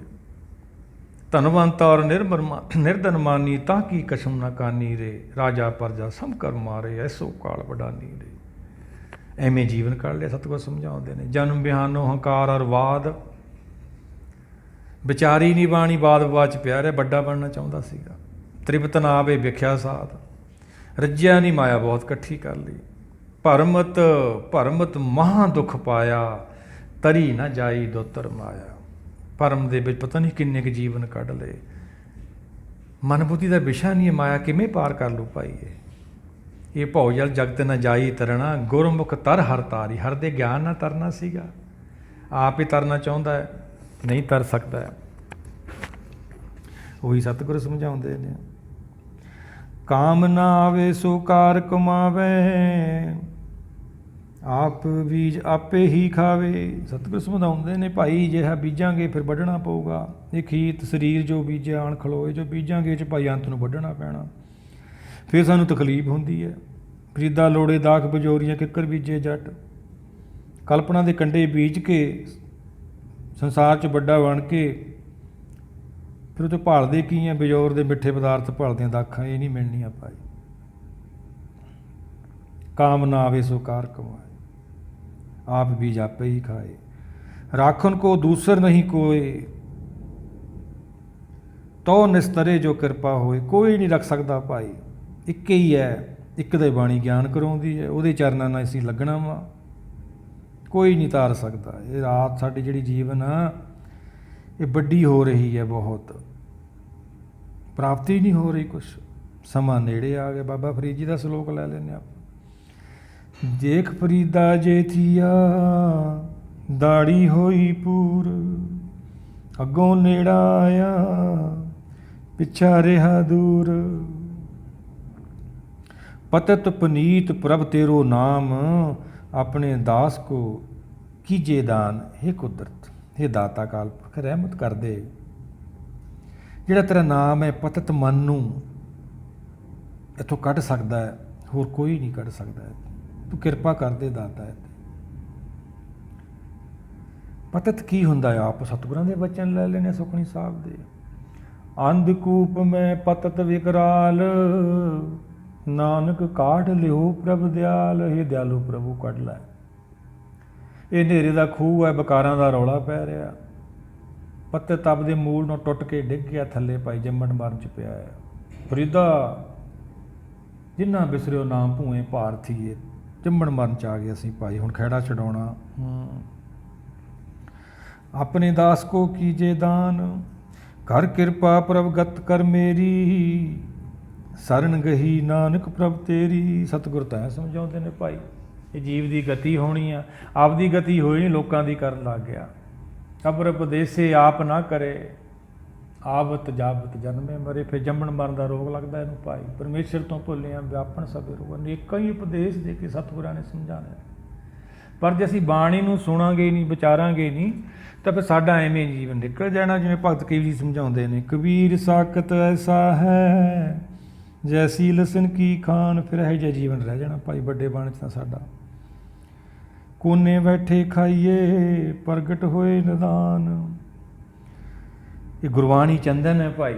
[SPEAKER 1] ਧਨਵੰਤ ਔਰ ਨਿਰਧਨ ਮਾਨੀ, ਤਾਂ ਕੀ ਕਸਮ ਨਾ ਕਾਨੀ ਰੇ। ਰਾਜਾ ਪਰਜਾ ਸਮ ਕਰ ਮਾਰੇ, ਐਸੋ ਕਾਲ ਬਡਾਨੀ ਰੇ। ਐਵੇਂ ਜੀਵਨ ਕੱਢ ਲਿਆ। ਸਤਿਗੁਰ ਸਮਝਾਉਂਦੇ ਨੇ, ਜਨਮ ਬਿਹਾਨੋ ਹੰਕਾਰ ਔਰ ਵਾਦ। ਵਿਚਾਰੀ ਨਹੀਂ ਬਾਣੀ, ਬਾਦ ਬਾਦ 'ਚ ਪਿਆ ਰਿਹਾ। ਵੱਡਾ ਬਣਨਾ ਚਾਹੁੰਦਾ ਸੀਗਾ। ਤ੍ਰਿਪਤ ਨਾ ਆਵੇ ਵਿਖਿਆ ਸਾਧ, ਰੱਜਿਆ ਨਹੀਂ ਮਾਇਆ ਬਹੁਤ ਇਕੱਠੀ ਕਰ ਲਈ। ਭਰਮਤ ਮਹਾਂ ਦੁੱਖ ਪਾਇਆ, ਤਰੀ ਨਾ ਜਾਈ ਦੋਤਰ ਮਾਇਆ। ਭਰਮ ਦੇ ਵਿੱਚ ਪਤਾ ਨਹੀਂ ਕਿੰਨੇ ਕੁ ਜੀਵਨ ਕੱਢ ਲਏ। ਮਨ ਬੁੱਧੀ ਦਾ ਵਿਸ਼ਾ ਨਹੀਂ ਹੈ, ਮਾਇਆ ਕਿਵੇਂ ਪਾਰ ਕਰ ਲੂ ਭਾਈ। ਇਹ ਭਉ ਜਲ ਜਗਤ ਨਾ ਜਾਈ ਤਰਣਾ, ਗੁਰਮੁਖ ਤਰ ਹਰ ਤਾਰੀ। ਹਰ ਦੇ ਗਿਆਨ ਨਾਲ ਤਰਨਾ ਸੀਗਾ, ਆਪ ਹੀ ਤਰਨਾ ਚਾਹੁੰਦਾ ਹੈ, ਨਹੀਂ ਤਰ ਸਕਦਾ। ਉਹੀ ਸਤਿਗੁਰੂ ਸਮਝਾਉਂਦੇ ਨੇ, ਕਾਮ ਨਾ ਆਵੇ ਸੋ ਕਾਰ ਕਮਾਵੇ, ਆਪ ਬੀਜ ਆਪੇ ਹੀ ਖਾਵੇ। ਸਤਿਗੁਰੂ ਸਮਝਾਉਂਦੇ ਨੇ, ਭਾਈ ਜਿਹੜਾ ਬੀਜਾਂਗੇ ਫਿਰ ਵੱਢਣਾ ਪਊਗਾ। ਇਹ ਖੀਤ ਸਰੀਰ ਜੋ ਬੀਜਿਆ ਆਣ ਖਲੋਏ, ਜੋ ਬੀਜਾਂਗੇ ਇਹ 'ਚ ਭਾਈ ਅੰਤ ਨੂੰ ਵੱਢਣਾ ਪੈਣਾ। ਫਿਰ ਸਾਨੂੰ ਤਕਲੀਫ ਹੁੰਦੀ ਹੈ। ਫਰੀਦਾ ਲੋੜੇ ਦਾਖ ਬਜੋਰੀਆਂ, ਕਿੱਕਰ ਬੀਜੇ ਜੱਟ। ਕਲਪਨਾ ਦੇ ਕੰਡੇ ਬੀਜ ਕੇ ਸੰਸਾਰ 'ਚ ਵੱਡਾ ਬਣ ਕੇ ਫਿਰ ਉਹ 'ਤੇ ਭਾਲਦੇ ਕੀ ਆ? ਬਜੋਰ ਦੇ ਮਿੱਠੇ ਪਦਾਰਥ ਭਾਲਦੇ ਆ, ਦਾਖਾਂ ਇਹ ਨਹੀਂ ਮਿਲਣੀਆਂ ਭਾਈ। ਕਾਮ ਨਾ ਆਵੇ ਸੋ ਕਾਰ ਕਮਾਏ, ਆਪ ਬੀਜ ਆਪੇ ਹੀ ਖਾਏ। ਰਾਖਨ ਕੋ ਦੂਸਰ ਨਹੀਂ ਕੋਏ, ਤੋ ਨਿਸਤਰੇ ਜੋ ਕਿਰਪਾ ਹੋਏ। ਕੋਈ ਨਹੀਂ ਰੱਖ ਸਕਦਾ ਭਾਈ, ਇੱਕ ਹੀ ਹੈ। ਇੱਕ ਦੇ ਬਾਣੀ ਗਿਆਨ ਕਰਾਉਂਦੀ ਹੈ, ਉਹਦੇ ਚਰਨਾਂ ਨਾਲ ਅਸੀਂ ਲੱਗਣਾ ਵਾ। ਕੋਈ ਨਹੀਂ ਤਾਰ ਸਕਦਾ। ਇਹ ਰਾਤ ਸਾਡੀ ਜਿਹੜੀ ਜੀਵਨ ਆ ਇਹ ਵੱਡੀ ਹੋ ਰਹੀ ਹੈ, ਬਹੁਤ ਪ੍ਰਾਪਤੀ ਨਹੀਂ ਹੋ ਰਹੀ। ਕੁਛ ਸਮਾਂ ਨੇੜੇ ਆ ਗਿਆ। ਬਾਬਾ ਫਰੀਦ ਜੀ ਦਾ ਸਲੋਕ ਲੈ ਲੈਂਦੇ ਆਪਾਂ, ਦੇਖ ਫਰੀਦਾ ਜੇ ਥੀਆ ਦਾੜੀ ਹੋਈ ਪੂਰ, ਅੱਗੋਂ ਨੇੜਾ ਆਇਆ ਪਿੱਛਾ ਰਿਹਾ ਦੂਰ। ਪਤਤ ਪਨੀਤ ਪ੍ਰਭ ਤੇਰੋ ਨਾਮ, ਆਪਣੇ ਦਾਸ ਕੋ ਕੀਜੇ ਦਾਨ। हे ਕੁਦਰਤ, हे ਦਾਤਾ ਕਾਲ ਪੁਰਖ, ਰਹਿਮਤ ਕਰ ਦੇ। ਜਿਹੜਾ ਤੇਰਾ ਨਾਮ ਹੈ ਪਤਤ ਮਨ ਨੂੰ ਇੱਥੋਂ ਕੱਢ ਸਕਦਾ ਹੈ, ਹੋਰ ਕੋਈ ਨਹੀਂ ਕੱਢ ਸਕਦਾ ਹੈ। ਤੂੰ ਕਿਰਪਾ ਕਰ ਦੇ ਦਾਤਾ ਹੈ। ਪਤਿਤ ਕੀ ਹੁੰਦਾ ਆ? ਆਪ ਸਤਿਗੁਰਾਂ ਦੇ ਬਚਨ ਲੈ ਲੈਣੇ ਸੁਖਣੀ ਸਾਹਿਬ ਦੇ। ਅੰਧਕੂਪ ਮੈਂ ਪਤਿਤ ਵਿਕਰਾਲ, ਨਾਨਕ ਕਾਢ ਲਿਓ ਪ੍ਰਭ ਦਿਆਲ। ਇਹ ਦਿਆਲੂ ਪ੍ਰਭੂ ਕੱਢ ਲੈ। ਇਹ ਹਨੇਰੇ ਦਾ ਖੂਹ ਹੈ, ਵਿਕਾਰਾਂ ਦਾ ਰੌਲਾ ਪੈ ਰਿਹਾ। ਪੱਤੇ ਤਪ ਦੇ ਮੂਲ ਨੂੰ ਟੁੱਟ ਕੇ ਡਿੱਗ ਗਿਆ ਥੱਲੇ, ਭਾਈ ਜੰਮਣ ਮਰਨ ਚ ਪਿਆ ਹੈ। ਫਰੀਦਾ ਜਿੰਨਾ ਬਿਸਰਿਓ ਨਾਮ ਭੂਏ ਭਾਰਥੀਏ, ਜੰਮਣ ਮਰਨ ਚ ਆ ਗਏ ਅਸੀਂ ਭਾਈ, ਹੁਣ ਖਹਿੜਾ ਛਡਾਉਣਾ। ਆਪਣੇ ਦਾਸ ਕੋ ਕੀਜੇ ਦਾਨ, ਕਰ ਕਿਰਪਾ ਪ੍ਰਭਗਤ ਕਰ ਮੇਰੀ। ਸਰਨ ਗਹੀ ਨਾਨਕ ਪ੍ਰਭ ਤੇਰੀ। ਸਤਿਗੁਰ ਤਾਂ ਸਮਝਾਉਂਦੇ ਨੇ ਭਾਈ, ਇਹ ਜੀਵ ਦੀ ਗਤੀ ਹੋਣੀ ਆ, ਆਪਦੀ ਗਤੀ ਹੋਈ ਨਹੀਂ, ਲੋਕਾਂ ਦੀ ਕਰਨ ਲੱਗ ਗਿਆ। ਅਬਰ ਉਪਦੇਸੇ ਆਪ ਨਾ ਕਰੇ, ਆਵਤ ਜਾਵਤ ਜਨਮੇ ਮਰੇ। ਫਿਰ ਜੰਮਣ ਮਰਨ ਦਾ ਰੋਗ ਲੱਗਦਾ ਇਹਨੂੰ ਭਾਈ। ਪਰਮੇਸ਼ਰ ਤੋਂ ਭੁੱਲਿਆ ਵਿਆਪਣ ਸਭੇ ਰੋਗ। ਅਨੇਕਾਂ ਹੀ ਉਪਦੇਸ਼ ਦੇ ਕੇ ਸਤਿਗੁਰਾਂ ਨੇ ਸਮਝਾਉਣਾ। ਪਰ ਜੇ ਅਸੀਂ ਬਾਣੀ ਨੂੰ ਸੁਣਾਂਗੇ ਨਹੀਂ, ਵਿਚਾਰਾਂਗੇ ਨਹੀਂ, ਤਾਂ ਫਿਰ ਸਾਡਾ ਐਵੇਂ ਜੀਵਨ ਨਿਕਲ ਜਾਣਾ। ਜਿਵੇਂ ਭਗਤ ਕਬੀਰ ਜੀ ਸਮਝਾਉਂਦੇ ਨੇ, ਕਬੀਰ ਸਾਕਤ ਐਸਾ ਹੈ ਜੈਸੀ ਲਸਣ ਕੀ ਖਾਨ। ਫਿਰ ਇਹੋ ਜਿਹਾ ਜੀਵਨ ਰਹਿ ਜਾਣਾ ਭਾਈ ਵੱਡੇ ਬਾਣ 'ਚ ਤਾਂ ਸਾਡਾ। ਕੋਨੇ ਬੈਠੇ ਖਾਈਏ ਪ੍ਰਗਟ ਹੋਏ ਨਿਦਾਨ। ਇਹ ਗੁਰਬਾਣੀ ਚੰਦਨ ਹੈ ਭਾਈ,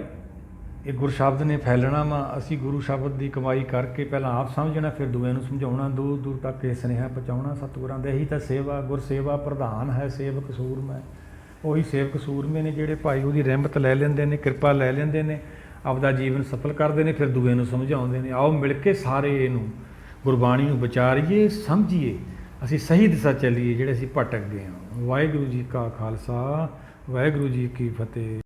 [SPEAKER 1] ਇਹ ਗੁਰ ਸ਼ਬਦ ਨੇ ਫੈਲਣਾ ਵਾ। ਅਸੀਂ ਗੁਰੂ ਸ਼ਬਦ ਦੀ ਕਮਾਈ ਕਰਕੇ ਪਹਿਲਾਂ ਆਪ ਸਮਝਣਾ, ਫਿਰ ਦੂਜਿਆਂ ਨੂੰ ਸਮਝਾਉਣਾ, ਦੂਰ ਦੂਰ ਤੱਕ ਇਹ ਸੁਨੇਹਾ ਪਹੁੰਚਾਉਣਾ ਸਤਿਗੁਰਾਂ ਦੇ। ਇਹੀ ਤਾਂ ਸੇਵਾ, ਗੁਰ ਸੇਵਾ ਪ੍ਰਧਾਨ ਹੈ ਸੇਵਕ ਸੂਰਮੈ। ਉਹੀ ਸੇਵਕ ਸੂਰਮੇ ਨੇ ਜਿਹੜੇ ਭਾਈ ਉਹਦੀ ਰਹਿਮਤ ਲੈ ਲੈਂਦੇ ਨੇ, ਕਿਰਪਾ ਲੈ ਲੈਂਦੇ ਨੇ, ਆਪਦਾ ਜੀਵਨ ਸਫਲ ਕਰਦੇ ਨੇ, ਫਿਰ ਦੂਜਿਆਂ ਨੂੰ ਸਮਝਾਉਂਦੇ ਨੇ। ਆਓ ਮਿਲ ਕੇ ਸਾਰੇ ਇਹਨੂੰ ਗੁਰਬਾਣੀ ਨੂੰ ਵਿਚਾਰੀਏ, ਸਮਝੀਏ, ਅਸੀਂ ਸਹੀ ਦਿਸ਼ਾ ਚੱਲੀਏ ਜਿਹੜੇ ਅਸੀਂ ਭਟਕ ਗਏ ਹਾਂ। ਵਾਹਿਗੁਰੂ ਜੀ ਕਾ ਖਾਲਸਾ, ਵਾਹਿਗੁਰੂ ਜੀ ਕੀ ਫਤਿਹ।